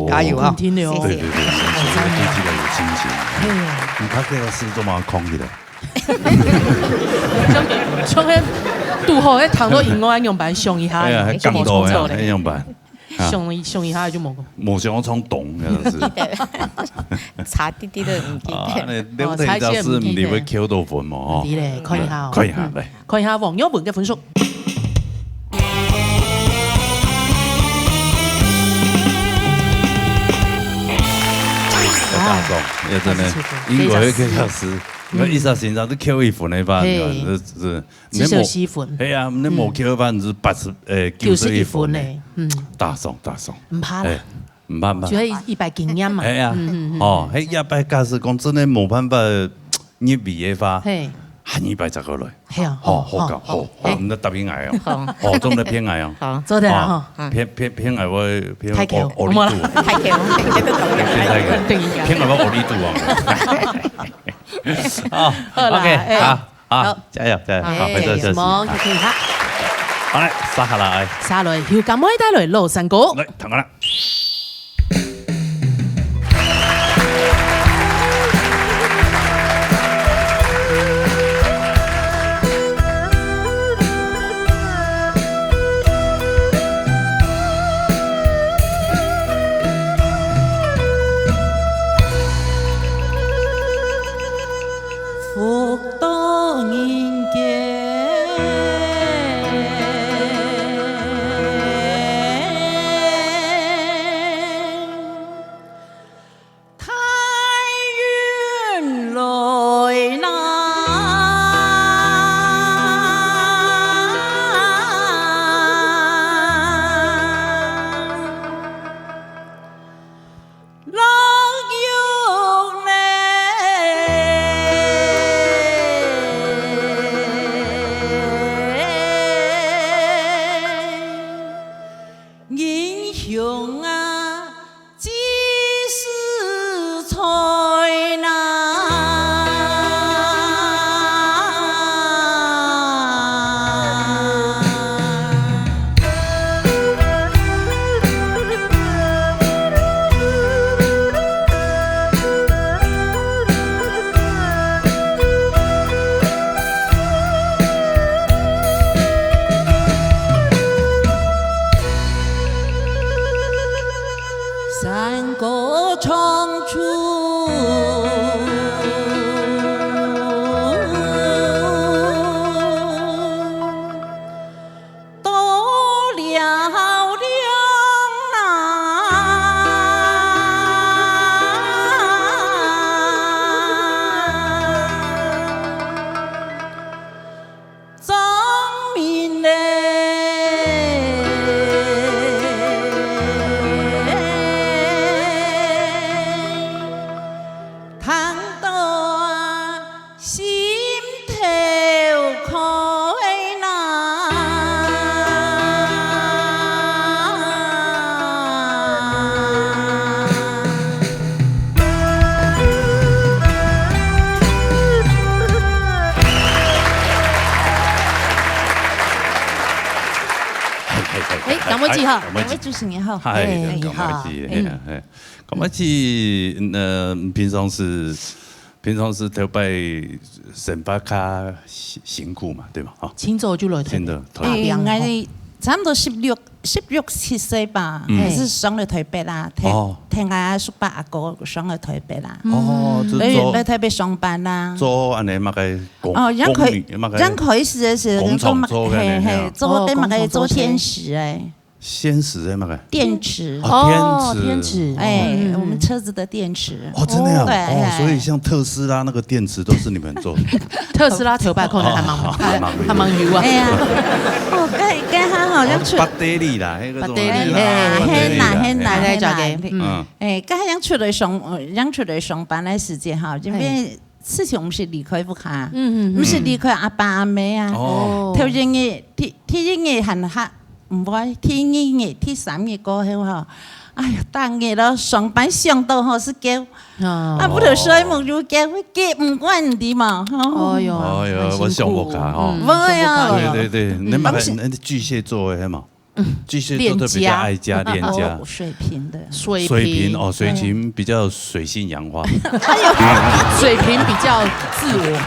法，加油啊！對，這個有精神。你睇佢個詩都蠻狂嘅。唱喺杜後喺彈到音樂用版上一下，係啊，喺咁多嘅用版。上一下就冇。冇想我唱懂嘅，差啲啲都唔記得。你睇就是唔係會扣到分嘛？你嚟看一下，看一下嚟，看一下黃耀文嘅分數。大眾，也真係英國嘅考試，我一時先生都扣1分嘅吧，是只少4分。係啊，你冇扣1分就91分咧，大眾，唔怕啦，唔办法，就係100經驗嘛。係啊，哦，迄100假使講真的冇辦法入味嘅話，喊110個來，係啊，好夠好，唔得答應愛哦，哦，總得偏愛哦，好，做得啦嗬，偏愛我偏太強，我力度，太強，偏愛我力度啊，好，OK，好，加油，好，回頭休息，好嚟，撒下來，撒來，要咁可以帶來羅神歌，嚟，同我啦。咁一次哈，兩位主持人好，係咁一次，係咁一次，平常是頭擺上班較辛苦嘛，對嘛？哈，清早就來台，我差唔多16、17歲吧，還是上了台北啦，聽阿叔伯阿哥上了台北啦，來台北上班啦。做安尼乜嘅工？剛開始嘅時候，工廠做嘅，係做啲乜嘅做天使誒。先使的那個電池哦，電池，哎，我們車子的電池哦，真的啊，哦，所以像特斯拉那個電池都是你們做的。特斯拉頭擺可能還蠻油啊。哎呀，哦，跟他好像出。巴德利啦，那個。巴德利，嘿嗱，哎，跟他出來上班的時間哈，因為事情唔是離開不開，唔是離開阿爸阿媽啊，頭一日很黑。唔會天2日、天3日過後吼，哎呀，當日咯上班上到吼是叫，啊不頭水冇就叫唔關啲嘛，哎呦，我想不開哦，對，你咪係巨蟹座嘅係嘛？巨蟹座都比較愛家戀家，水瓶的，水瓶比較水性楊花，水瓶比較自我，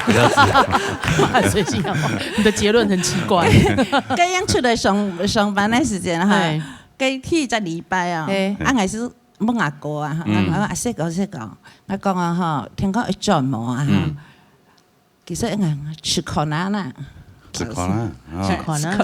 水性楊花，你的結論很奇怪。咁樣出來上班的時間哈，佢去一個禮拜啊，我係是問阿哥啊，我阿細個，我講啊哈，聽講一轉毛啊，其實我吃可難啦。吃可能，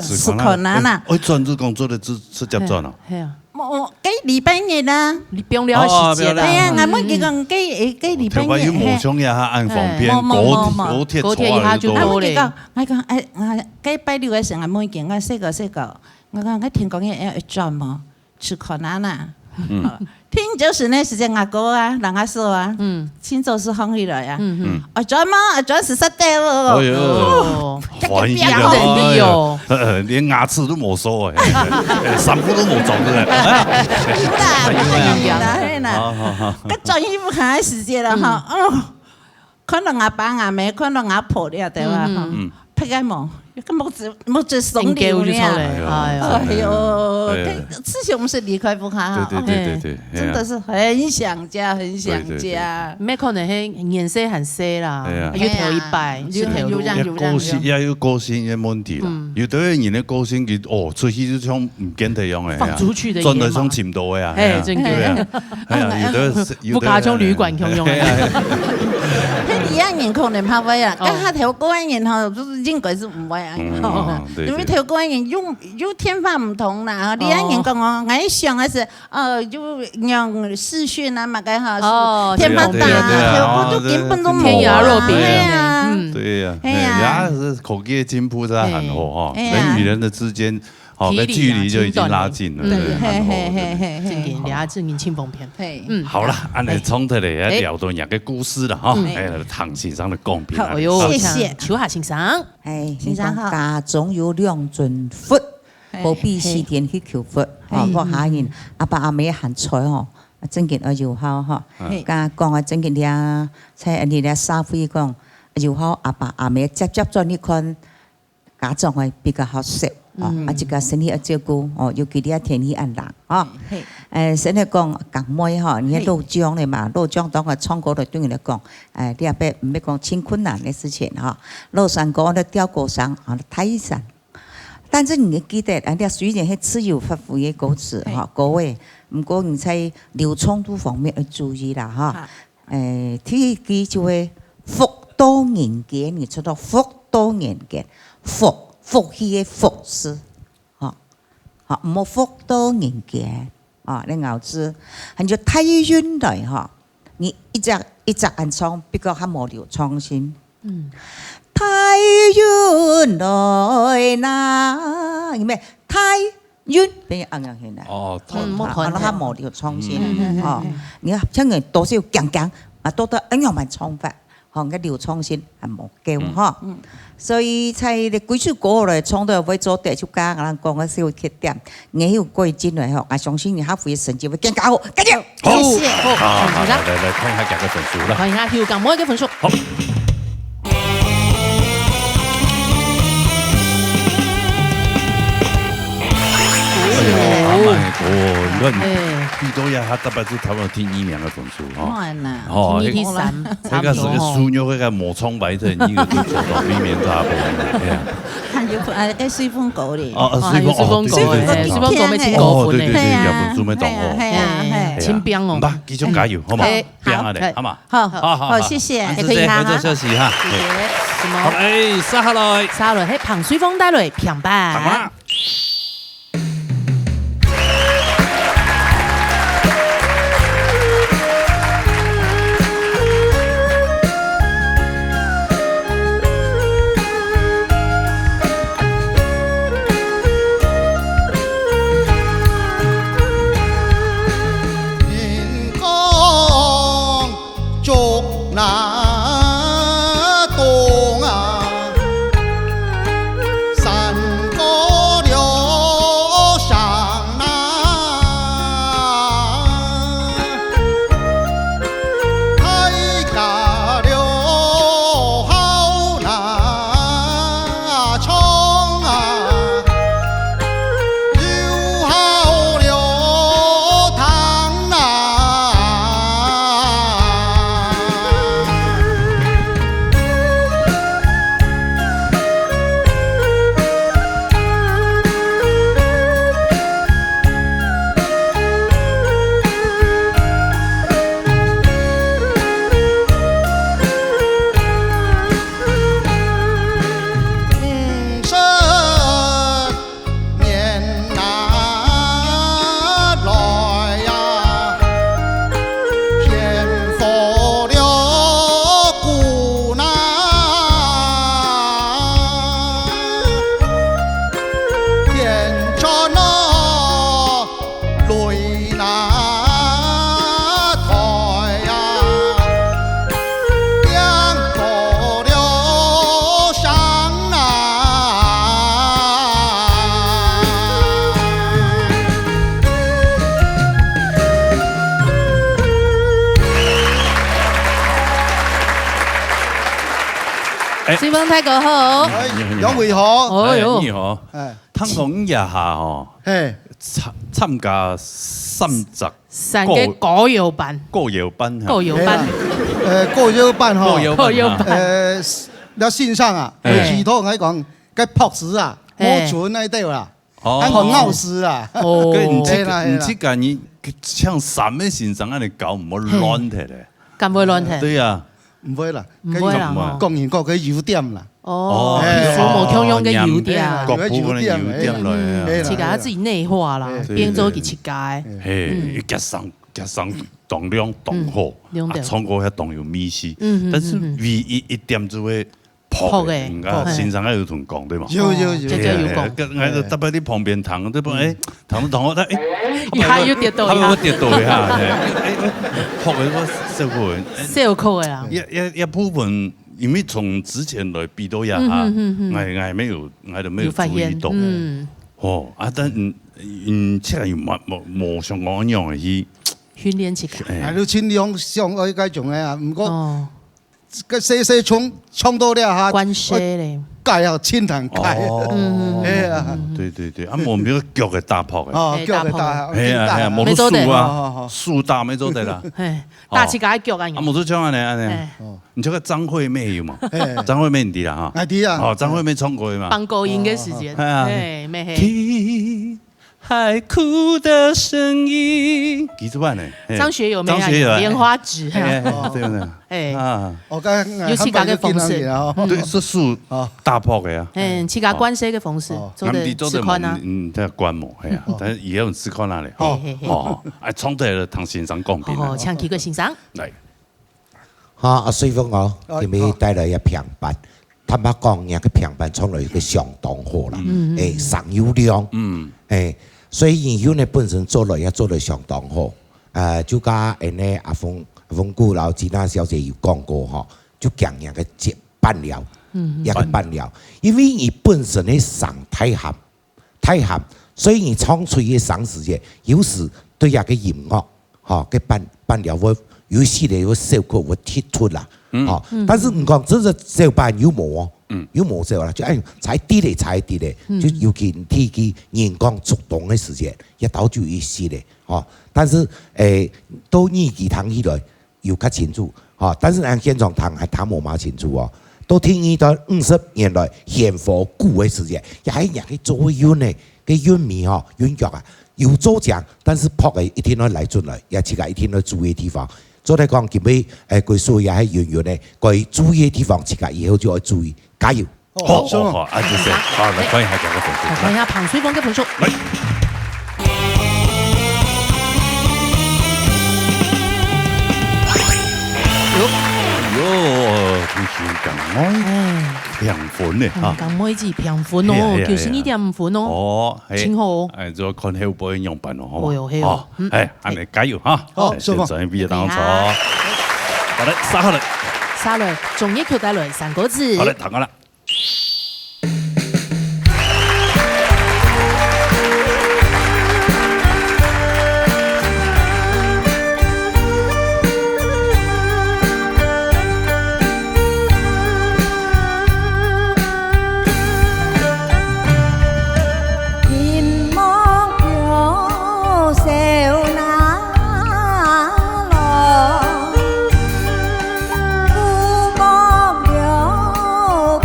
吃可能啦！我專職工作的是接轉啊。係啊，我幾禮拜日啦，你不用了時間啦。係啊，我冇講幾禮拜日。台灣有冇像呀？按方便高鐵一下就到咧。我講誒，幾拜六嘅時候我冇見，我細個，我講我聽講要一轉毛，吃可能啦。听就是那时间阿哥啊，人家说啊，新州是放起来呀，啊转吗？啊转是啥的了？哎呦，欢喜哦，连牙齿都没收哎，衫裤都没做的。个转衣服看时间了哈，可能阿爸阿妹，可能阿婆了对吧？拍个毛。个木子松流呀！哎呦，事情我们是离开不开对，真的是很想家，很想家。没可能是颜色很色啦，要头一摆，个性也有个性的问题啦。有的人的个性佢出去就像唔见得样嘅，放出去的真的像潛到嘅啊！哎，真嘅，不加種旅館咁用嘅。啲人可能怕威啊，但係條嗰啲人吼，應該是唔會啊。因為條嗰啲人有天法唔同啦，啲人講我想嘅是就用視訊啊嘛，嘅嚇，天法大，條嗰都根本都冇天涯若別啊！對呀，呀，科技進步真係很好哈，人與人的之間。那距離就已經拉近了，對，兩字年輕風片。好了，按你從頭嚟聊到人嘅故事啦，哈，唐先生的貢獻。好喲，謝謝，求下先生。先生好。家中有兩尊佛，不必西天去求佛。我下人阿爸阿妹行菜吼，真見我搖好哈。家講啊，真見啲在你哋沙飛講搖好，阿爸阿妹接咗呢款家中係比較好食。一個身體要照顧，尤其啲天氣暗冷，先嚟講講妹嗬，你老張嚟嘛，老張當個創國嚟對人嚟講，你也別唔係講輕困難嘅事情哈。老山哥咧吊過山，泰山，但是你記得，你雖然係自由發揮嘅歌詞哈，各位，唔過你在流暢度方面要注意啦哈。第一句就係福多人間，你知道福多人間，福氣嘅福字，唔好福多人間，你咬字，係叫太遠來哈，你一直按唱，比較較冇流暢性。太遠來那，係咩？太遠俾人硬起來。較冇流暢性。你聽人多少講，多得一樣咪唱法。嘅流暢性係冇夠哈，所以在你幾首歌來唱到會做第一首歌，人講嘅時候缺點，你要改進來嗬，我相信你下回成績會更加好，加油！好，好，來看一下幾個分數啦，看一下香港每一個分數。好。如果遇到呀，他特別是頭先聽一兩個分數哈，第三，那個是個輸肉，那個磨窗白的，你個都做到避免他不，個水分高啲，水分高咪清高分對，有分數咪當哦，清冰哦，唔怕，繼續加油，好嘛？冰下嚟，好嘛？好，謝謝，可以哈，休息哈，好，殺下來，喺彭水風帶來平板。那東啊，山歌水峰太哥好，杨伟豪，哎呦，你好，汤公一下吼，参加三个歌谣班，歌谣班，歌谣班吼，了線上啊，系統喺講嘅朴實啊，冇存喺度啦，喺個拗事啊，唔知講你唱什麼線上喺度搞唔好亂嘅咧，咁會亂嘅，對啊，唔會啦，唔會啦，講完個嘅優點啦。哦，父母通用嘅優點，各部嘅優點來，自家自己內化啦，變做佢設計，加上動量動好，唱歌係動有意思，但是唯一一點就會破嘅，人家線上喺度同講對嘛，有，喺度特別啲旁邊彈，對噃，彈到我覺得，一下要跌到，我跌到一下，破嘅我笑酷嘅啦，一部分。因為從之前來比到一下，我都沒有注意到，但即係冇像我一樣去訓練自己，係都盡量上去嗰種嘅啊，唔過個細唱到了下，關係咧，解啊千堂解，對，啊冇咩腳嘅打破嘅，腳嘅打，係啊，冇得樹啊，樹打沒做得啦，打起個腳啊，冇做唱啊，你這個張惠妹有嘛？張惠妹你啦哈，係啊，張惠妹唱過嘛？放歌音嘅時間，係咩係？聽海哭的聲音，幾多萬呢？張學友咩啊？蓮花指，對唔對？有自家嘅方式，對，是樹打破嘅啊。自家關係嘅方式，做得實況啊。在觀摩係啊，但係也有實況那裡。唱得嚟同先生講邊？唱幾個先生？嚟。阿水峰我佢咪帶來一平板，坦白講，人個平板唱來個相當好啦，上有量，所以研究呢本身做來也做得相當好，就加呢阿峰姑老吉娜小姐有講過嗬，就講人個接伴了，一個伴了，因為你本身呢嗓太鹹，所以你唱出嘅嗓時嘅，有時對一個音樂，嗬，個伴了會。有時咧個效果會貼出啦，但是唔講，這個小伴有冇哦，有冇效啦，就踩啲咧，就尤其天氣陽光觸動嘅時間，一到就一時咧，但是到年紀彈起來又較清楚，但是按現場彈係彈冇嘛清楚哦，到聽呢到50年來現火故嘅時間，也係人嘅做韻呢，嘅韻味韻腳啊，有做獎，但是撲嘅一天都嚟進來，也自己一天都注意地方。做嚟講，佢咪佢所以也係樣樣咧，佢注意嘅地方，自己以後就要注意，加油！好，阿謝謝，嚟看一下這個分數，看一下彭水峰嘅分數。同時咁平分咧嚇，咁妹子平分哦，92.5分哦，真好。就看後輩樣辦咯，好嘛？安尼加油嚇！好，舒服。畢業當初，好嘞，沙律，仲一條帶來3個字。好嘞，彈啦。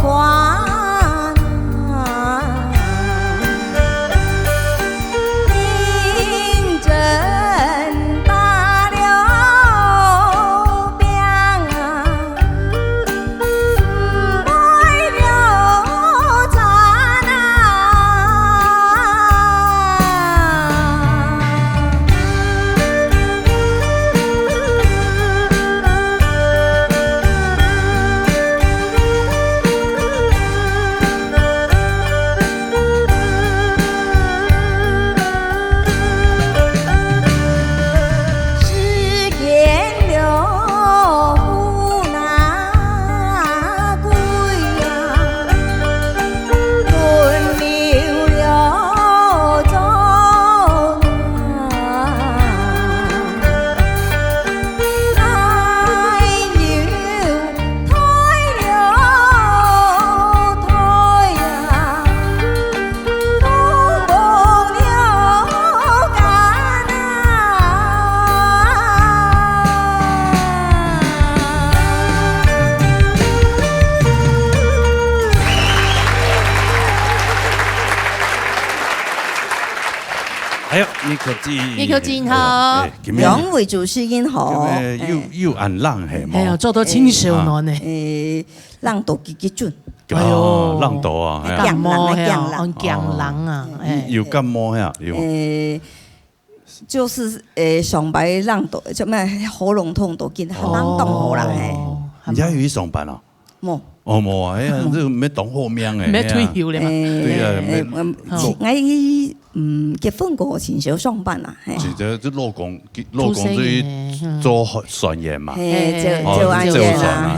過你可真好，两位主持人好，又按浪系哎呦，做到青少年呢，浪读几准。哎呦，浪读啊，感冒呀，姜人啊，有感冒呀，有。就是上班浪读，什么喉咙痛都见很难动好啦嘿。人家有去上班啊？冇。哦冇啊，哎呀，这个没当后面诶。没退休了嘛？对啊，我结婚过前就上班啦。是这老公去做船员嘛？做安员啦，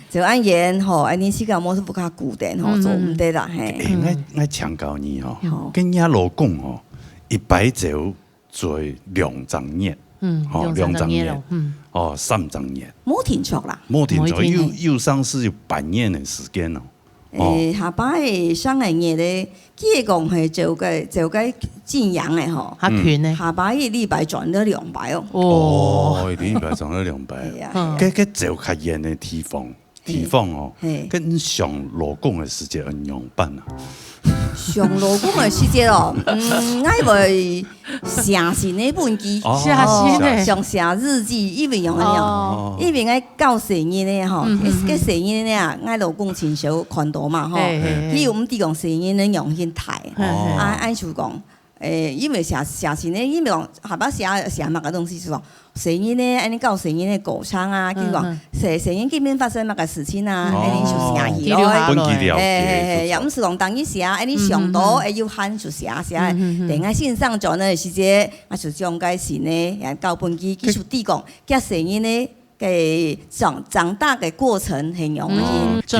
做安员吼，安尼时间冇是不较固定吼，做唔得啦嘿。我请教你吼，跟人老公吼，一摆就做2年。2年，3年，冇停错啦，冇停错，又上是有半年的时间咯。下摆的上个月咧，计讲系就个晋阳的吼，下拳呢，下摆一礼拜赚了200哦。哦，一礼拜赚了200，个就较远的地方哦，跟上老公的时间很样办啊。上老公的时节哦，我为写信的本机，上写日记，因为用安样，因为我到生日呢吼，个生日呢，我老公亲手看到嘛吼，伊有唔滴讲生日呢用现台，按就讲。因为写信呢，因为讲下摆写乜个东西是讲生日呢，安尼到生日呢过场啊，跟讲生日见面发生乜个事情啊，安尼就写起来。也唔是讲当伊写，安尼上岛会有喊就写，等下线上转的时节，啊就将个信呢，也到本机继续地讲，甲生日呢。给长大的过程很容易。上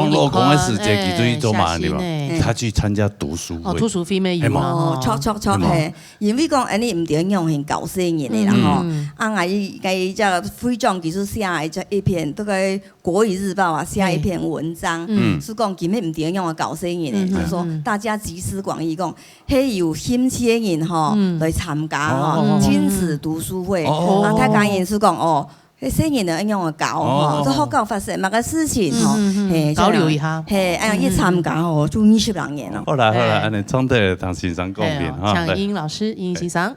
老公的时节，其实做嘛对吧？他去参加读书会。读书会没有嘛？错嘿，因为讲安尼唔对用很搞生意的啦吼。啊，我这非常其实写的一篇，这个国语日报啊，写一篇文章，是讲今日唔对用搞生意的，就是说大家集思广益，讲嘿有兴趣的人吼来参加吼亲子读书会，啊，他讲人是讲哦。生意呢，安样搞吼，都好搞发生乜个事情吼，交流一下，安样一参加吼，就20多年咯。好啦，安尼总得唐先生讲遍哈。抢英老师，英先生。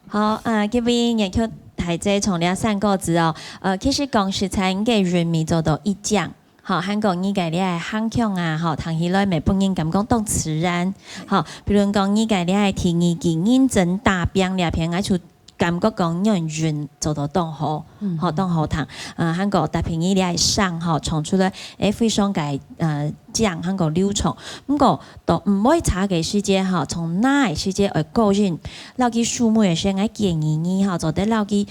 好各位研究大家从了3个字哦，其实讲实在嘅人民做到一讲。好，韩国依家你系汉腔啊，好，谈起来咪本人咁讲动自然，好，比如讲依家你系提意见认真答辩了片，我就。感覺講讓人做到當好，好當好談。韓國大便宜你係上吼，傳出來非常嘅講韓國流傳。不過都唔可以查嘅時間吼，從哪嘅時間而個人，撈佢數目嘅時間建議你吼，做得撈佢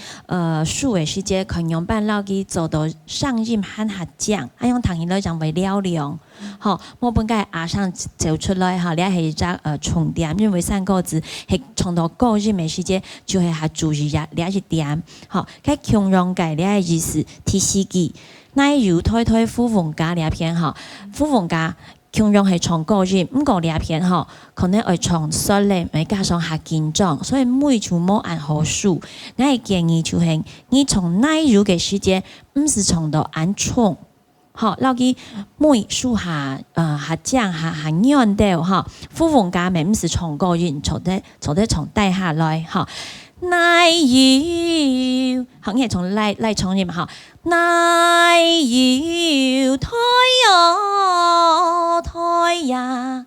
數嘅時間，可用辦撈佢做到上任和下講，啊用談起來講為了量。好，我本該馬上走出來哈，你係只重點，因為3個字係從到個人嘅時間就係係注意呀，了一點。好，佢強調嘅你係意思提示佢，那要推富翁家呢片哈，富翁家強調係從個人，唔過呢片哈，可能係從實力咪加上下緊張，所以每處冇按好數，我係建議就係你從內容嘅時間，唔是從到按重。好，撈佢每數下下降下樣掉哈，富翁家咪唔是從個人從得從低下來哈，奈要肯係從來從人哈，奈要推呀，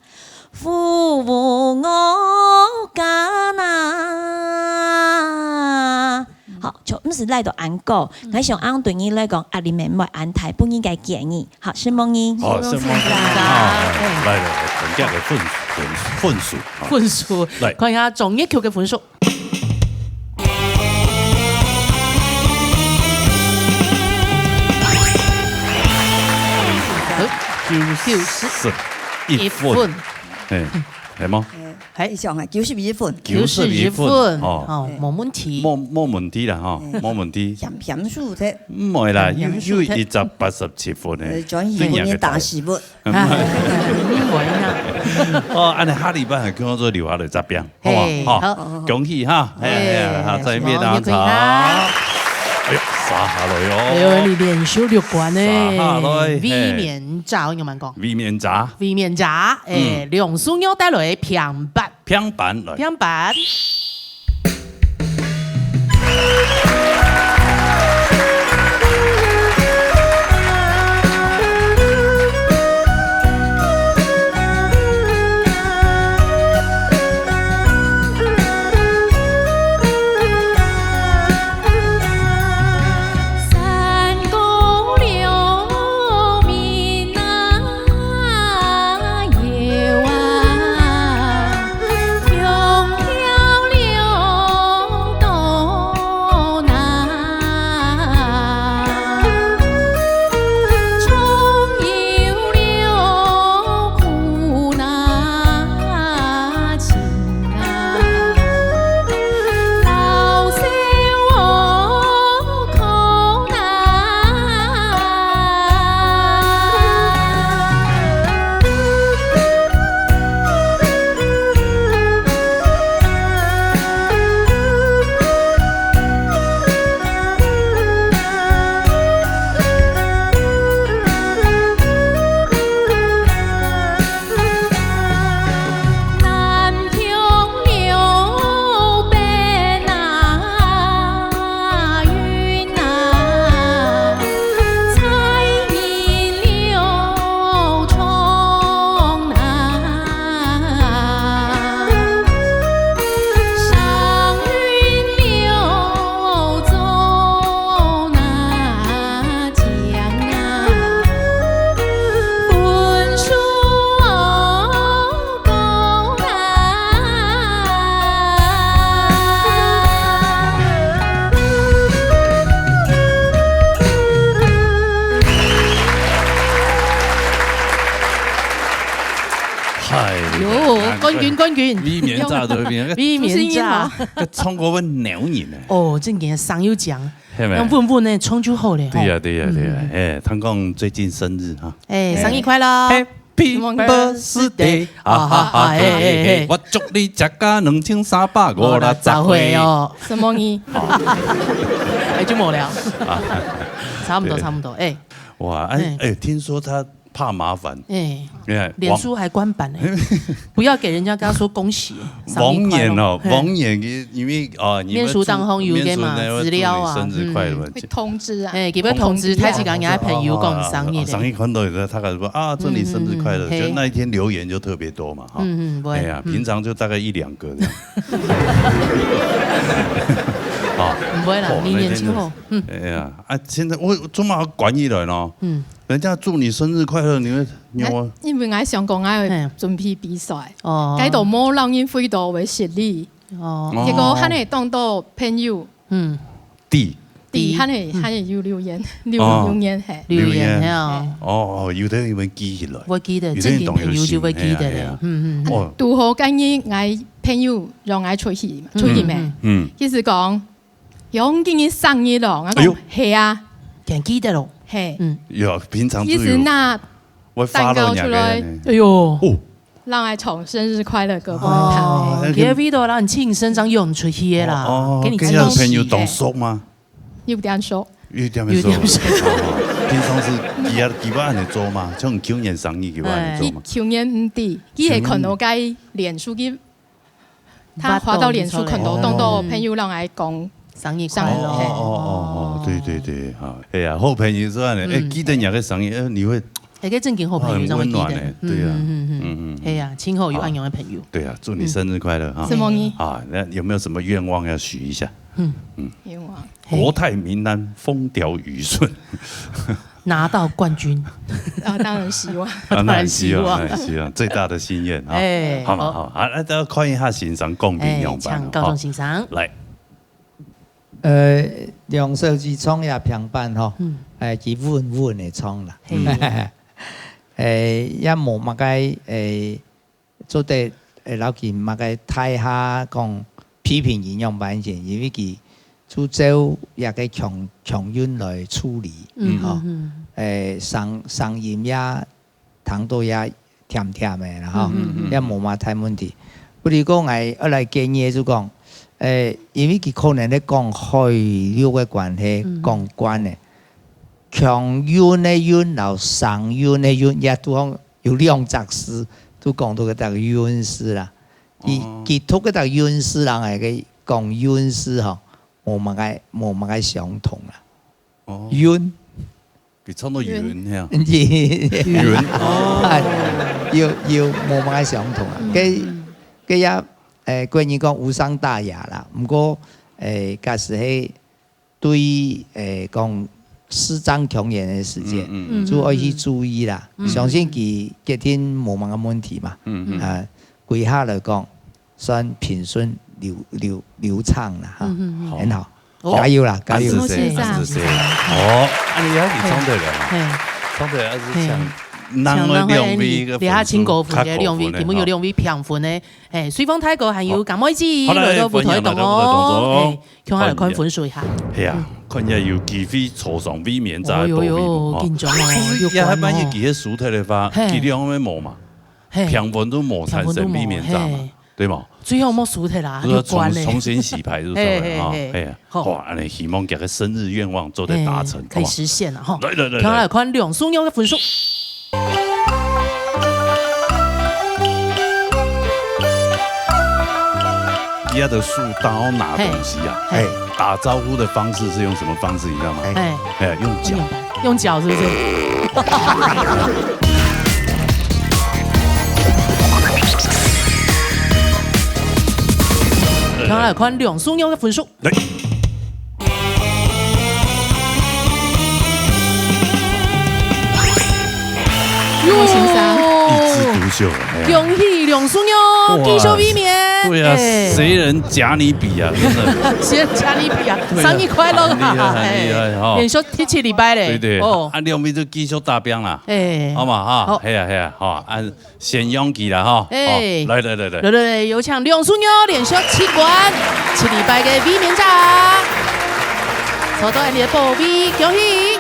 富翁我家呐。好，就唔是來到安個，我想按對你來講，壓力咪唔會安太，本應該建議。好，是夢英。好，是夢英。來，人家嘅分數。嚟，看下中一球嘅分數。91分。係嗎？係上係92分，92分哦，冇問題，冇問題啦，嗬，冇問題。險數啫，唔係啦，要187分嘅，轉移你大師傅，唔會啦。哦，安尼下禮拜係叫我做留下來這邊，好嘛？好，恭喜哈，係再面大家。哎呦，撒下來哦！哎呦，你連續6關呢？微面炸有冇講？微面炸，梁孫要帶來平板，平板來，平板。冠军，米面炸对面，米面炸，创过阮鸟人呢。哦，正经上有奖，用问问呢，创就好嘞。对呀，对呀，对呀。哎，他讲最近生日哈。哎，生日快乐 ！Happy birthday！ 啊哈哈！哎，我祝你食个2350岁哦。什么呢？哎，就没了。差不多，差不多。哎，哇，哎，听说他。怕麻烦，脸书还关版呢，不要给人家跟他说恭喜。网页哦，网页因为面书当中有嘅嘛资料啊，生日快乐，会通知啊，基本通知，他是讲人家朋友讲生日，生日看到他开始说啊，祝你生日快乐，就那一天留言就特别多嘛，哈，哎呀，平常就大概1-2个这样。啊，不会啦，你年轻后，哎呀，现在我做嘛管起来咯，人家祝你生日快乐，你会我？因为我想讲，我会准备比赛，该度冇让人回到为实力，结果还会当到朋友，弟，还会有留言系留言啊，哦，有的会记起来，我记得，正经朋友就会记得咧，哦，拄好今日我朋友让我出去咩，意思讲。用今日生日咯，我讲系啊，记记得咯，系，有平常意思那蛋糕出来，哎呦，让我唱生日快乐歌俾他们。别味道啦，你庆生上用出去啦，给你跟人朋友懂熟吗？有点熟，有点熟。平常是基本上做嘛，像去年生日基本上做嘛。去年唔啲，佢系看到该脸书嘅，他滑到脸书看到，当到朋友让我讲。生日快乐！哦，对对对，哈，哎呀，好朋友说呢，哎，记得人家生日，你会，那个正经好朋友，很温暖的，对呀，哎呀，今后有安阳的朋友，对呀，祝你生日快乐哈！什么呢？啊，那有没有什么愿望要许一下？愿望，国泰民安，风调雨顺，拿到冠军，当然希望，当然希望，希望最大的心愿啊！哎，好嘛好，啊，来都看一下欣赏公平用版，高中欣赏来。梁设计创也平板吼，佢稳稳的创啦，也冇乜嘅做得老見乜嘅睇下講批評營養版先，因為佢主走也嘅強運來處理，聲音也聽到也甜甜嘅啦，吼，也冇乜太問題。不如講我來建議就講。因為佢可能咧講海流嘅關係，講關嘅強運嘅運，然後上運嘅運，也都講有兩隻詞，都講到嗰個運勢啦。而結束嗰個運勢人係嘅講運勢嗬，无乜个相同啦。哦，云，佢唱到云呀，云要无乜个相同啊。佢也關於講無傷大雅啦，不過假使係對講視障強人嘅時節，就要去注意啦。相信佢決定冇乜個問題嘛。歸下來講，算平順流暢啦，嚇，很好，加油啦，加油！謝謝。哦，你要你唱對了，唱對還是唱。像咱迄你下清高分嘅兩位，基本有兩位平分嘅，水風太高，還有咁妹子來到舞台動哦，向下來看分數一下。係啊，看下有幾飛坐上位面在保庇哦，緊張哦，要關班要幾個數體嘅話，幾兩咩冇嘛？平分都冇產生位面站嘛，對嘛？最後冇數體啦，要關咧。重新洗牌就做啦，係啊，哇！你希望佢嘅生日願望做得達成，可以實現啦，哈。對，向下來看梁淑娘嘅分數。人家的樹刀拿東西啊，打招呼的方式是用什麼方式？你知道嗎？用腳，用腳是不是？看來看梁淑娘的分數。欣賞。一枝獨秀，恭喜梁淑娘繼續衛冕。對啊，誰人假你比啊？真的，誰人假你比啊？生日快樂啊！厲害哈！連續7禮拜咧，對，哦，兩位都繼續達標啦，好嘛哈？係啊，好，按先勇氣啦哈！來，有請梁淑娘連續7冠7禮拜嘅衛冕戰，受到你的保庇，恭喜！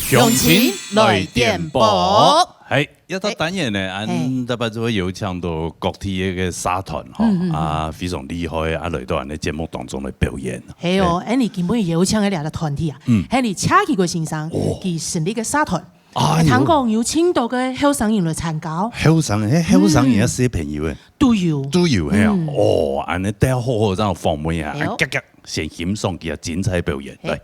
向前來電波，係一個單元呢，俺特別就會有請到各地嘅沙團啊非常厲害啊，來到人嘅節目當中嚟表演。係哦，你根本有請嘅兩個團體啊，係你請佢個先生，佢成立嘅沙團，聽講有請到嘅後生人來參加。後生人也小朋友嘅，都有係啊，哦，俺哋帶好好咁訪問啊，吉先欣賞佢嘅精彩表演，對。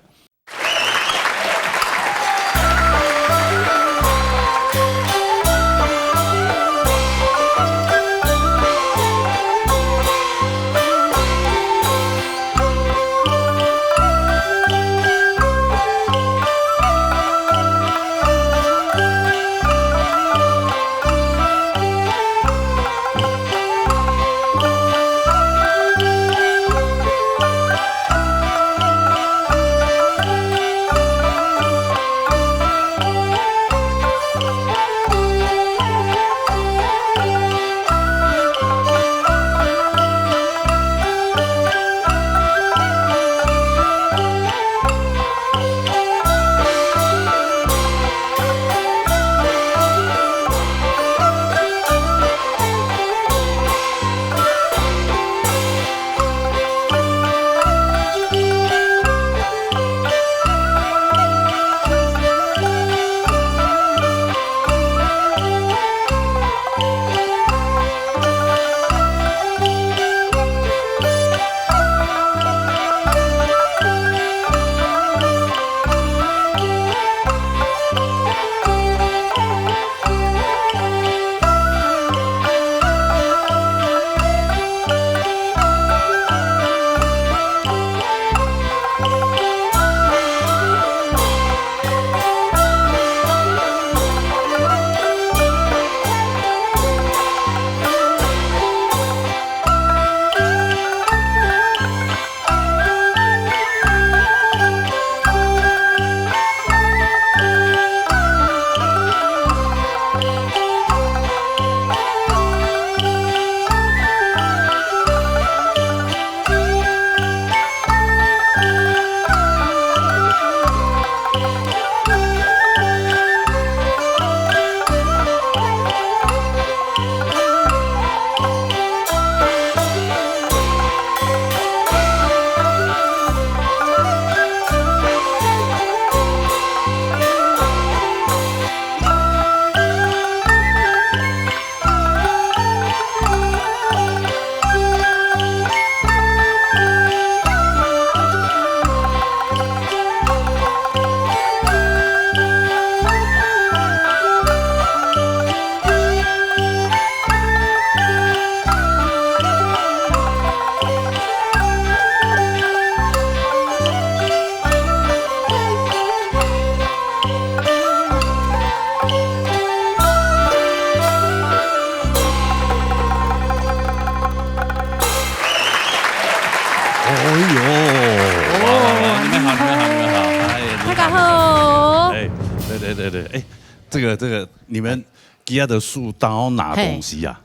个，你们吉亚的树当拿东西啊？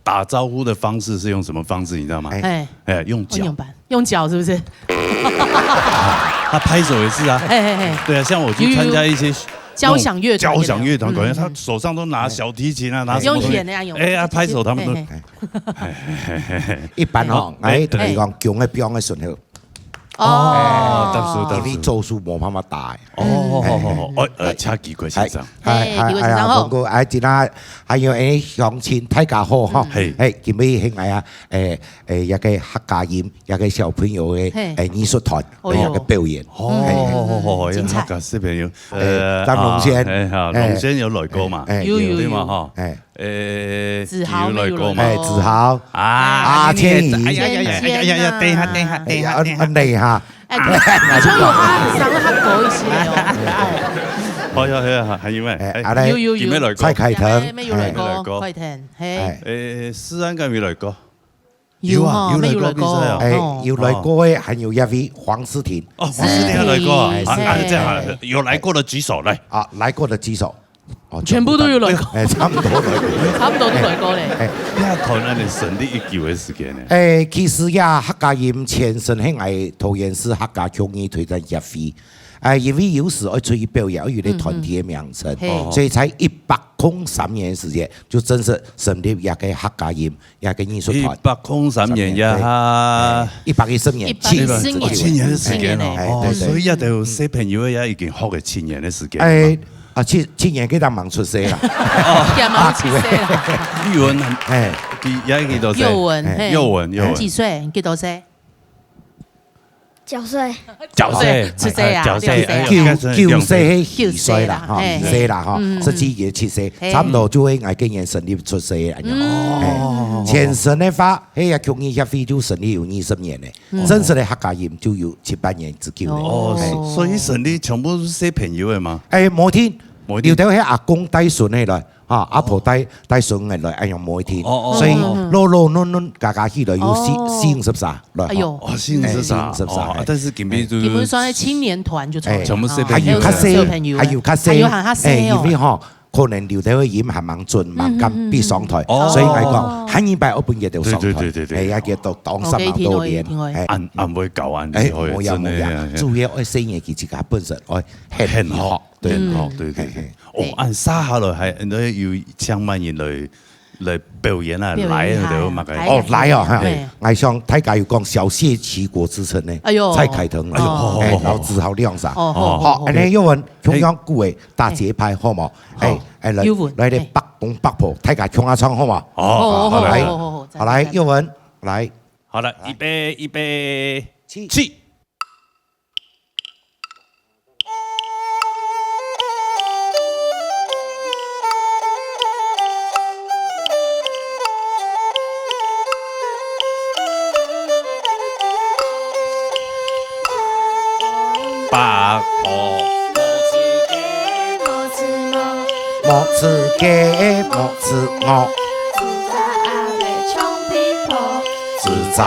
打招呼的方式是用什么方式？你知道吗？用脚。用脚是不是？他拍手也是啊。对啊，像我去参加一些交响乐团，感觉他手上都拿小提琴啊，拿什么东西？拍手他们都。一般哦，同你讲强的标的顺候。因为做事冇办法大。请几位先生。講過今仔還有鄉親大家好哈。今尾興係啊一個客家人，一個小朋友嘅藝術團一個表演。精彩。客家小朋友。張龍先，龍先有來過嘛？有嘛哈？子豪有來過嘛？子豪阿千怡。等下。秋有他上了他狗一些哦。還有咩？有咩來過？蔡凱騰，咩有來過？凱騰，係。思安有來過？有啊，有來過。有來過嘅，還有一位黃思婷。黃思婷有來過。即係有來過的舉手嚟。來過的舉手。全部都有來過，差唔多都來過咧。呢個台呢，你成立一久嘅時間呢？其實呀，客家人前身係桃園市客家創意推展協會，因為有時要出去表演，有啲團體嘅名稱，所以才103年時間就正式成立一個客家人一個藝術團。103年呀，110年，7年嘅時間哦，所以一條小朋友也已經學嘅7年嘅時間。7年佢就忙出世啦，忙出世啦。語文也幾多歲？幼文，幾歲？幾多歲？9歲。9歲，出世啊？9歲2歲啦，2歲啦，17year 7歲，差唔多就會我今年成立出世嘅。前身嘅話，喺個創意協會就成立有20年嘅，真實嘅客家人就有7-8年之久嘅。所以成立全部是小朋友嘅嘛？每天，有啲係阿公帶孫嘅來，阿婆帶孫嘅來，用每天，所以攞家起來有40-50來。哎呦，40-50，但是基本上係青年團就全部小朋友，還有較細，因為可能聊到嘅演係猛進猛咁必上台，所以我講喺呢排我半夜就上台，係啊叫做當10萬多年，唔會舊啊，冇有，主要我4年佢自己本身我很學，對，按沙下來係都要上萬人來表演啊，來就嘛個。來啊，我想大家要講小謝齊國之稱呢，蔡凱騰，然後自豪亮啥，好，你有問中央故嘅大節拍好冇？來啲北公北婆，大家唱下唱好冇？好來，有問來，好了，預備起。白婆莫吃雞，莫吃鵝，自責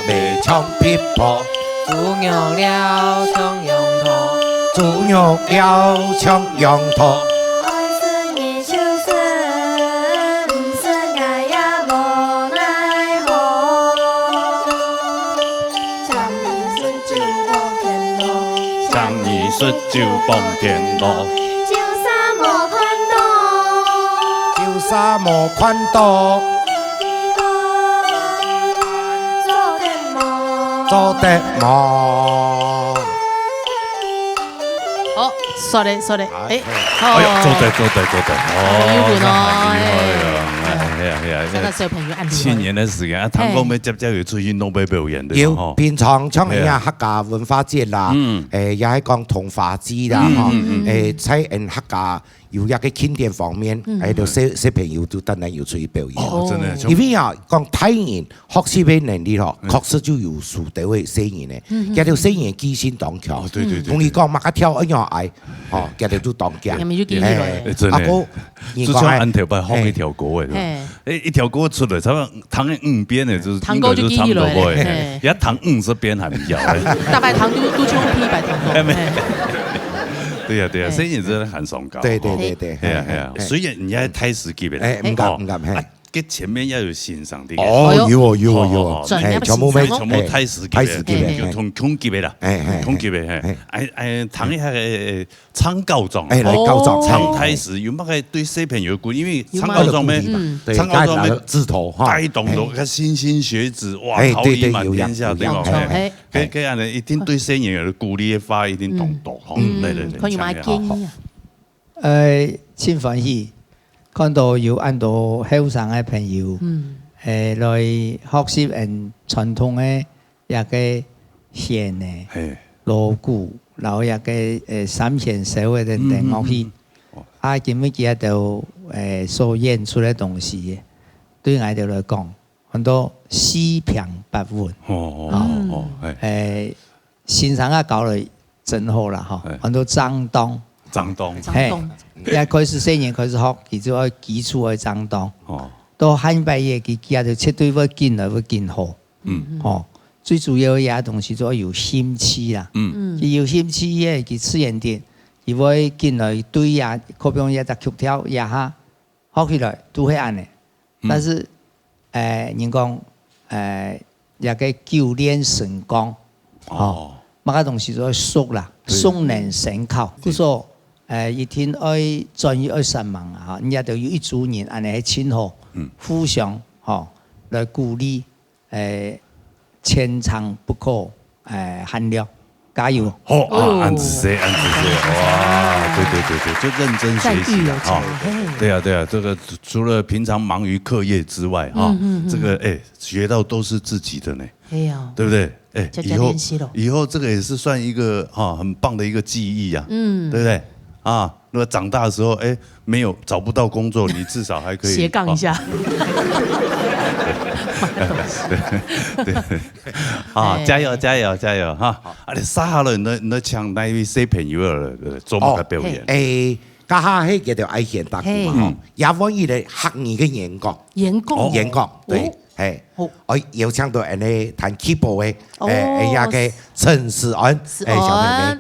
未搶皮婆，豬肉了搶羊駝，豬肉了搶羊駝。就放天路，就沙漠寬度，就沙漠寬度，做得忙。好，說嘞，做得，真的小朋友按7年的時間，他們接要出去弄表演的。有平常唱下客家文化節啦，也係講童話節啦，喺客家有一個慶典方面，喺度小朋友都當然要出去表演。真係，因為啊，講太人學習嘅能力咯，確實就有輸到嘅細人嘅，叫做細人機先當強。同你講，馬家跳一樣矮，叫做都當強。阿哥，就像安條白放一條歌嘅，一條歌出來，差不多彈5遍嘅，就是應該就差唔多嘅。一彈50遍還唔要嘅。大白糖都唱批白糖歌。对呀对呀，所以你真的很崇高。对，系啊，虽然人家太实际的，唔敢。跟前面要有欣赏的。有，全部太实际的，同级的啦，同级的，谈一下唱高中，来高中唱太实，有乜嘅对小朋友管，因为唱高中咩，唱高中咩字头带动到个莘莘学子，哇，桃李满天下，对嘛？佢人一定对小朋友的鼓励法一定懂到，对，可以买建议真欢喜。看到有按到後生嘅朋友，來學習人傳統嘅一個弦嘅鑼鼓，然後一個三弦手嘅電樂器，今日佢就所演出嘅東西，對我哋來講，很多四平八穩，欣賞啊搞嚟真好啦，嗬，很多張當。一開始4年開始學，佢就愛基礎去掌當。到下半夜佢家就絕對會見來會見好。最主要嘅嘢東西就要興趣啦。佢有興趣嘅，佢自然啲，佢會見來對呀，可比講一隻曲調一下學起來都係安嘅。但是人講一個舊練神功，乜嘢東西就熟啦，熟能生巧。佢說。一天愛專業20萬啊！人家就要一組人，安尼係親好，互相來鼓勵，千長不可限量，加油！好，安子謝，哇！對，就認真學習啊！對啊，這個除了平常忙於課業之外，這個學到都是自己的呢，對不對？以後這個也是算一個很棒的一個記憶啊，對不對？如果長大的時候，沒有找不到工作，你至少還可以斜槓一下。對，加油哈！你撒下來，你唱那位小朋友做乜嘅表演？家下迄個叫做愛現大鼓嘛，也揾伊嚟學你嘅演講，對。我有唱到人哋彈 keyboard 嘅，一個陳思安小妹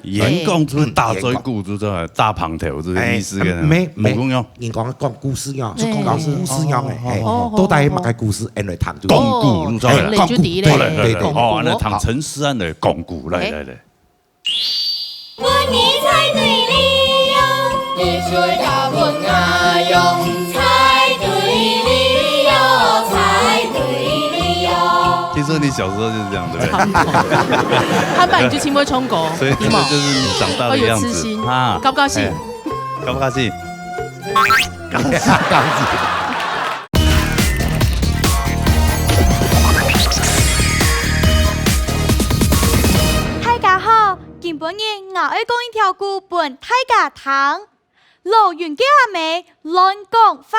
妹，演講出大嘴鼓，就係大胖頭，這個意思嘅。冇講樣，人講故事樣，講故事樣嘅，到底係乜嘅故事？人嚟彈到講古，你知道嚟？講古，嚟彈陳思安嚟講古，嚟。我你猜對了，你說要問我用猜對了，猜對了。聽說你小時候就是這樣，對不對？他把你就請會唱歌，所以這就是你長大的樣子啊！高不高興？高不高興？高興。大家好，今晡日我要講一條故本大家聽。老袁嘅阿妹亂講話，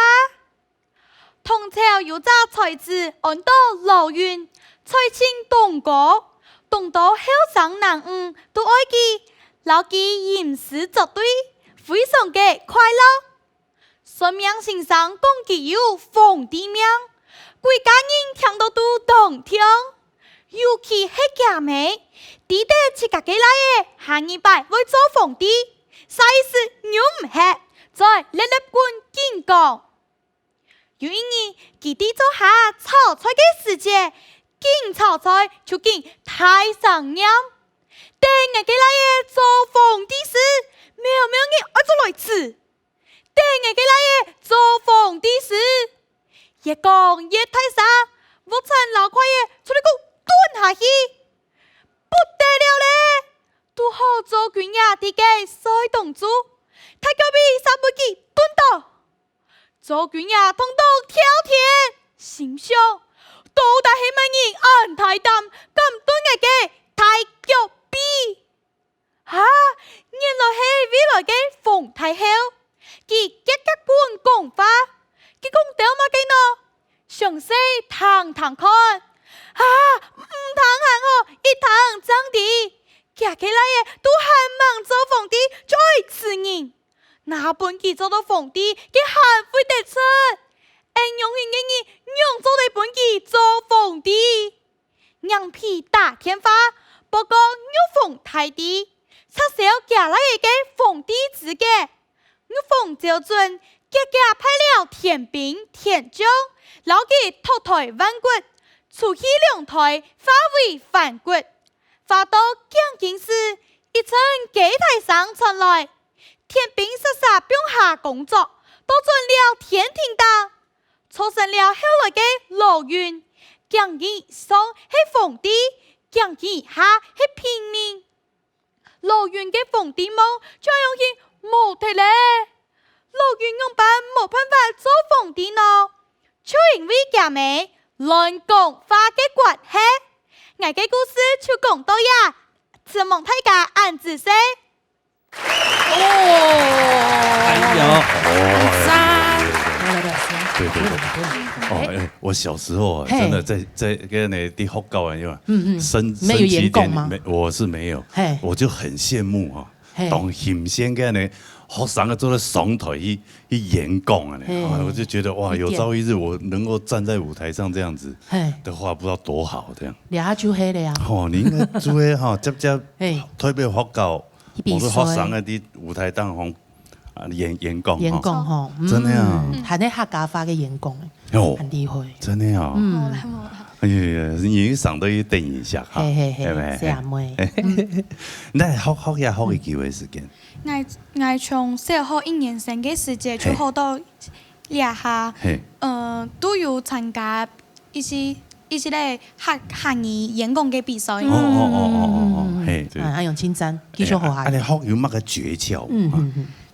唐朝有隻才子按到老袁，才清東哥，東到後生男兒都愛記，老記吟詩作對，非常嘅快樂。算命先生講佢有皇帝命，貴家人聽到都動聽，尤其係家妹，弟弟自家嘅來嘅，下一拜會做皇帝。啥意思？唔係，在立官見講。有一年，佢哋做下炒菜嘅時節，見炒菜就見太上癮。第二個來嘅做皇帝時，喵喵嘅愛做來吃。第二個來嘅做皇帝時，越講越太傻，我趁老快嘅出嚟個蹲下去，不得了咧！都好做拳呀！啲嘅衰動作，太隔壁三杯雞蹲到，做拳呀通到跳天，心想到底係乜嘢安太淡，咁蹲嘅太腳臂，原來係未來嘅馮太后，佢一個官講法，佢講到乜嘅呢？詳細睇看，唔睇行哦，一睇真啲。夾起來嘅都係忙做皇帝，最刺人。那本佢做到皇帝，佢還會得出。用佢嘅嘢，用做嚟本佢做皇帝。羊皮打天花，不過玉鳳太低，出手夾來嘅皇帝标准，家家派了田兵田将，老给脱台万国，出去两台化为反国，发到江京市，一层基台上传来，田兵实实并下工作，都准了天庭党，出生了后来的罗云，江京上是皇帝，江京下是平民。罗云嘅皇帝梦，这样是冇得咧。罗云用办冇办法做皇帝呢？就因为家妹乱讲话嘅关系。我嘅故事就讲到呀，自蒙大家按子说。对对对，我小时候啊，真的在跟那地好高啊，因为升旗典礼，我是没有，我就很羡慕啊，当新鲜嘅呢，学生啊做了上台去演讲啊，我就觉得哇，有朝一日我能够站在舞台上这样子的话，不知道多好这样。你下就黑了呀？哦，你应该做嘅哈，接特别学校，我都学生啊啲舞台当红。啊，演讲哈，真的啊，还那客家话嘅演讲，很厉害，真的啊，哎呀，你上到一电影下哈，係咪？是啊妹，那學嘅幾位時間？我從小學1年生嘅時節就學到兩下，都有參加一些咧客語演講嘅比賽。係，阿楊千真，繼續學下。你學有乜嘅訣竅？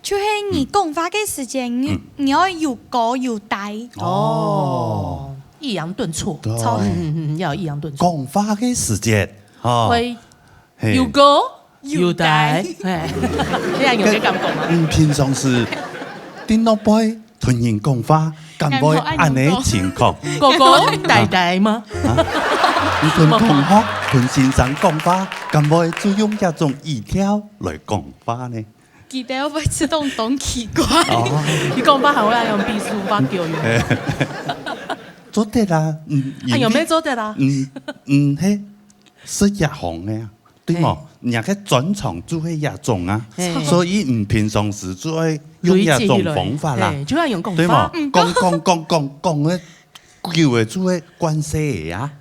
就是你講話嘅時間，你要有高有低。哦，抑揚頓挫，要抑揚頓挫。講話嘅時間，會有高有低。你係用嘅感覺嗎？平常時電腦背突然講話，咁會按你情況。哥哥大大嗎？你同同學同先生講話，咁會就用一種語調來講話呢？記得會自動懂奇怪。你講法係好難用秘書法教育。做得啦，有咩做得啦？係是一行嘅，對冇？人家專長做係一種啊，所以唔平常時就係用一種方法啦，就係用講對冇？講嘅叫嘅做係關係啊，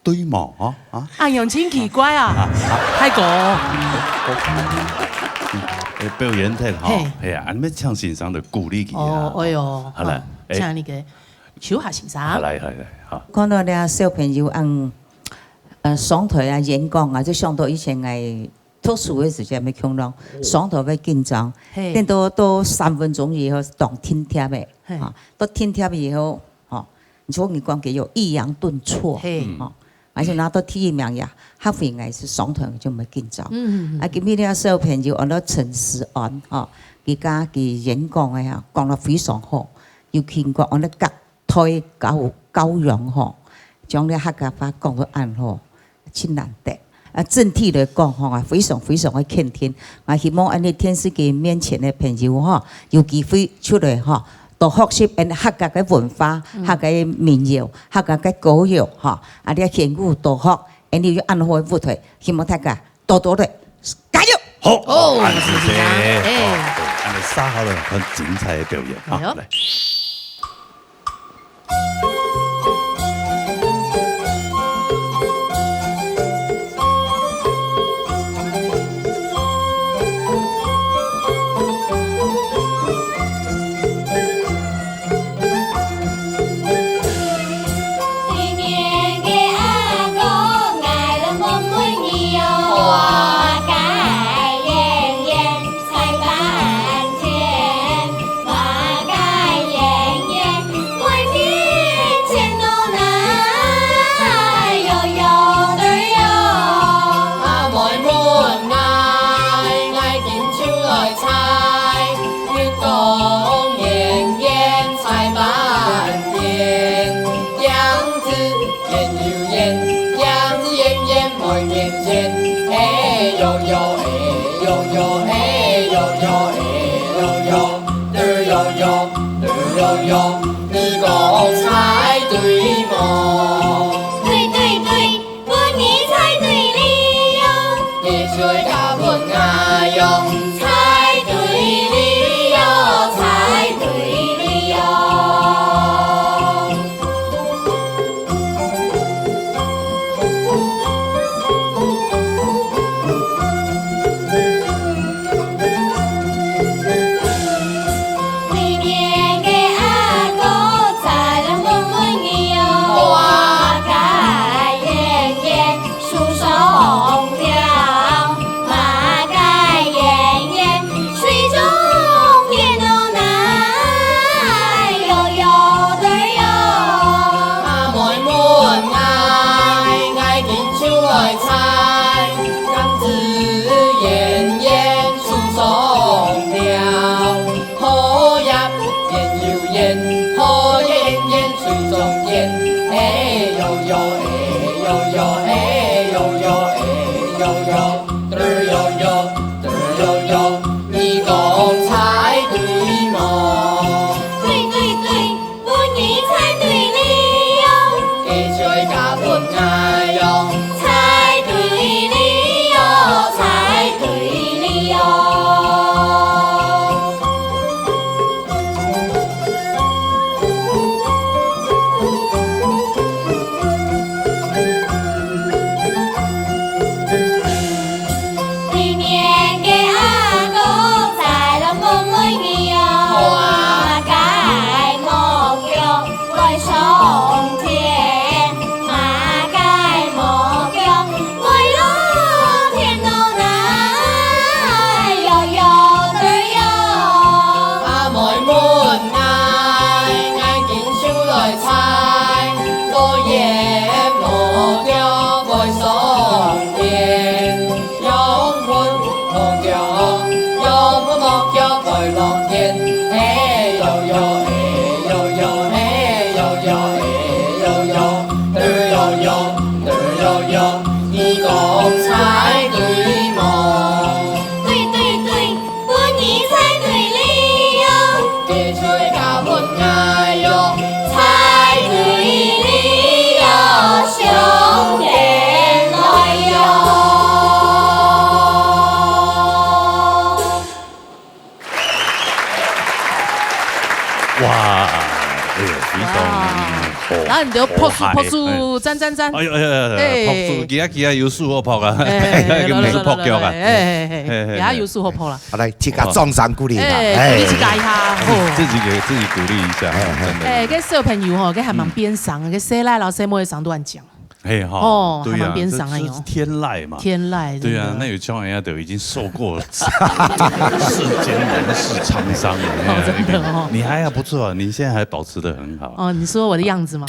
對冇？啊，楊千奇怪啊，太過。表演得好，係啊！你咩唱先生就鼓勵佢啊！哎呦，好啦，唱你嘅小下先生。嚟，好。看到啲小朋友上台啊演講啊，就想到以前係讀書嘅時間咪強浪上台咪緊張，等到3分鐘以後當聽貼嘅，到聽貼以後，你說你講嘅有抑揚頓挫，而且拿到第1名呀，黑肥藝是上台就唔緊張。啊，今日啲小朋友按到陳思安，佢家佢演講嘅呀，講得非常好，要見過按到隔台教養將啲客家話講到啱好，真難得。啊，整體嚟講非常非常嘅傾聽。我希望喺啲電視機面前嘅朋友有機會出嚟多學習客家嘅文化、客家嘅民謠、客家嘅歌謠啊啲粵語多學，你要按好舞台，希望大家多多地加油！好，謝謝。我哋稍後很精彩嘅表演啊！嚟。你講猜對冇？對對對，半夜猜對了，夜睡加半夜用，猜對了，猜上天，马盖莫强，为了天都难，摇摇对摇。阿妹们爱见手来猜，多夜莫叫为上天，永远莫叫，永远莫叫为落天，嘿呦呦嘿呦呦嘿呦呦嘿呦呦嘿呦呦嘿呦呦，你讲猜对么？对对对，本意猜对了，给吹甲本爱哟，猜对了，上天来哟。哇，哎呦，非常然后你就泼树，赞赞赞。哎呦泼树，几啊有树好泼啊，咁是泼脚啊，也下有树好泼啦。来，自家掌声鼓励一下，鼓励自家一下，自己给自己鼓励一下，真的。跟小朋友吼，跟还蛮边上，跟谁来老谁莫会上乱讲。嘿哈，哦，对呀，边上哎呦，天籁嘛，天籁，对呀，那有像人家都已经受过世间人世沧桑了，真的哦，你还不错，你现在还保持得很好。哦，你说我的样子吗？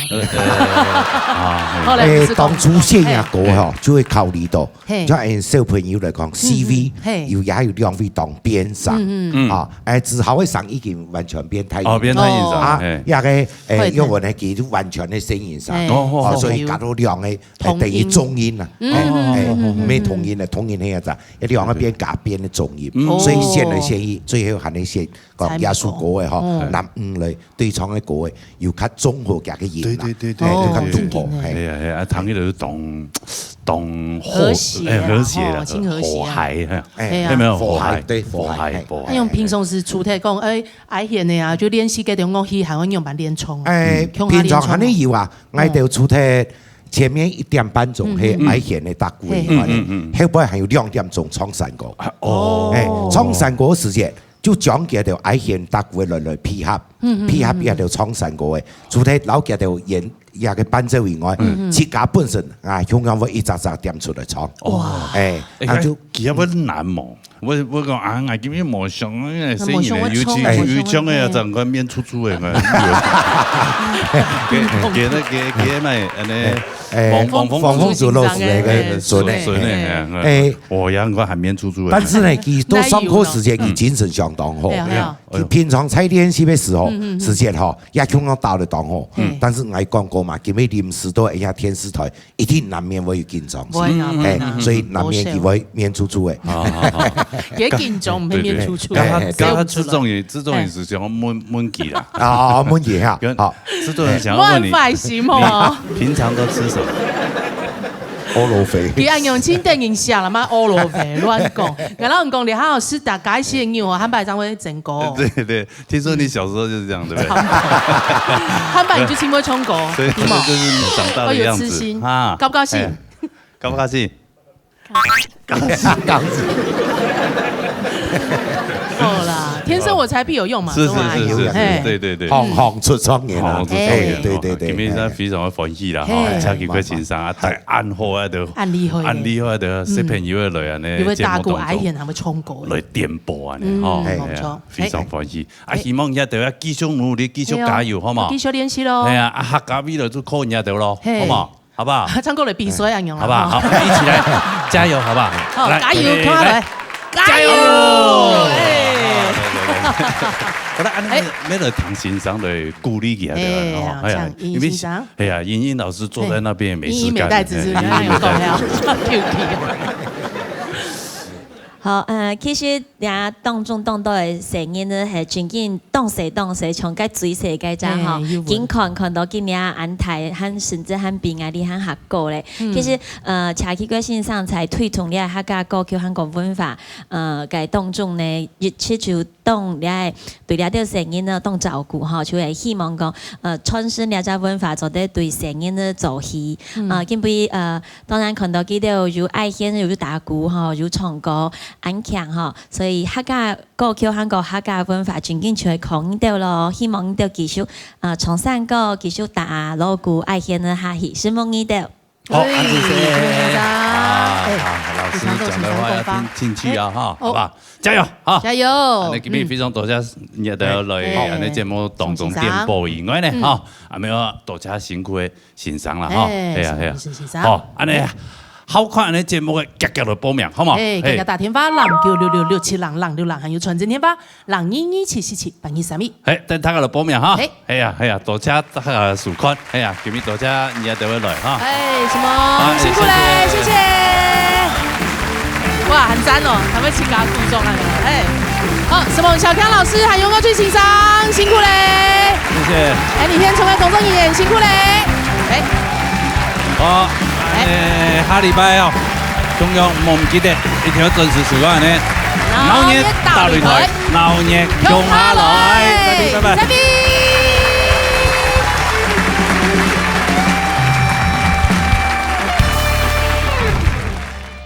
后来当初现亚国哈就会考虑到，就按小朋友来讲 ，CV 也有两位当边上，啊，之後嘅上已經完全變太變太現上，一個英文係記到完全嘅聲音上，所以搞到兩個第一中音啊，咩同音啊，同音係咋，一兩個邊夾邊嘅中音，所以先嚟先意，最後係你先講耶穌歌嘅嗬，男嚟對唱嘅歌嘅要較綜合嘅音啦，對，要較綜合，係啊，唐嗰度當和諧啦，和諧係咪有和諧？對，和諧。用平常時出題講，愛現嘅啊，就練習嗰啲樂器，係我用版練唱。平常肯定要啊，我哋出題。前面1點半鐘係愛顯嘅打鼓嘅，後邊還有2點鐘唱山歌。哦，唱山歌時間就將佢條愛顯打鼓嘅來配合，配合佢條唱山歌嘅，除咗老佢條演也個伴奏以外，自家本身啊，香港會一隻隻點出來唱。哇！那就其實唔難喎。我講啊，我今日冇上，因為聲音有唱嘅就個面粗粗嘅，給咪防風做老師嘅順嘅，我養個係面粗粗嘅。但是呢，佢到上課時間，佢精神相當好。佢平常在練習嘅時候，時間嗬，也香港到得當好。但是我講過嘛，佢咪臨時到一下電視台，一定難免會有緊張，所以難免佢會面粗粗嘅。幾緊張唔係面粗粗。佢自重也是想悶記啦。悶記嚇。自重也想問你，平常都吃什麼？烏魯肥。佢按用清定影響啦嘛，烏魯肥亂講。然後人講你好是大家些牛啊，漢白張會整歌。對，聽說你小時候就是這樣，對不對？漢白你就請會唱歌，對，就是你長大的樣子啊，高不高興？高不高興？高興。好啦，天生我材必有用嘛，是，對，行出狀元啦，對，咁樣真非常歡喜啦，請佢先生啊，但按好啊就按厲害就小朋友嘅來啊呢，節目當中係咪唱歌來點播啊呢，冇錯，非常歡喜，啊希望日就要繼續努力，繼續加油，好嘛？繼續練習咯，係啊，客家味道就靠人哋咯，好嘛？好不好？唱歌嚟比賽一樣，好不好？好，一起來加油，好不好？好，加油，看下來，加油！我哋按咩嚟唐先生嚟鼓勵佢哋啦，係啊，因為係啊，茵茵老師坐在那邊沒事幹，好，其實倆當中當到嘅聲音咧，係真緊當時從個水勢個陣吼，緊看到今年安排和甚至和邊啊啲和學過咧。其實查起個先生才推崇咧客家歌曲韓國文化，個當中呢，亦切就當咧對咧啲聲音咧當照顧吼，就係希望講傳承咧隻文化，就得對聲音咧做戲。根本當然看到幾條有愛獻有打鼓吼，有唱歌。安强吼，所以客家歌曲和客家文化真紧就会抗到咯，希望你哋繼續重新個繼續打鑼鼓愛獻的下去，希望你哋。好，安謝謝。老師講的話要聽進去啊，哈，好吧，加油，哈，加油。那今日非常多謝你哋來喺節目當中點播以外呢，哈，阿咪我多謝辛苦嘅欣賞啦，哈，係啊係啊，好，安尼好看安尼節目嘅格格來報名，好冇？格格打電話0966667朗6朗，還有傳真電話022777823。等大家來報名哈，係啊，多謝大家收看，係啊，今日多謝你哋會來哈，什麼辛苦嘞，謝謝。哇，很讚哦，他們請假顧眾啊，好，什麼小強老師還有我最欣賞，辛苦嘞，謝謝。你先成為公眾演員，辛苦嘞，好。下禮拜哦，中央唔記得一定要準時收看呢。鬧熱大擂台，鬧熱共下來，拜拜。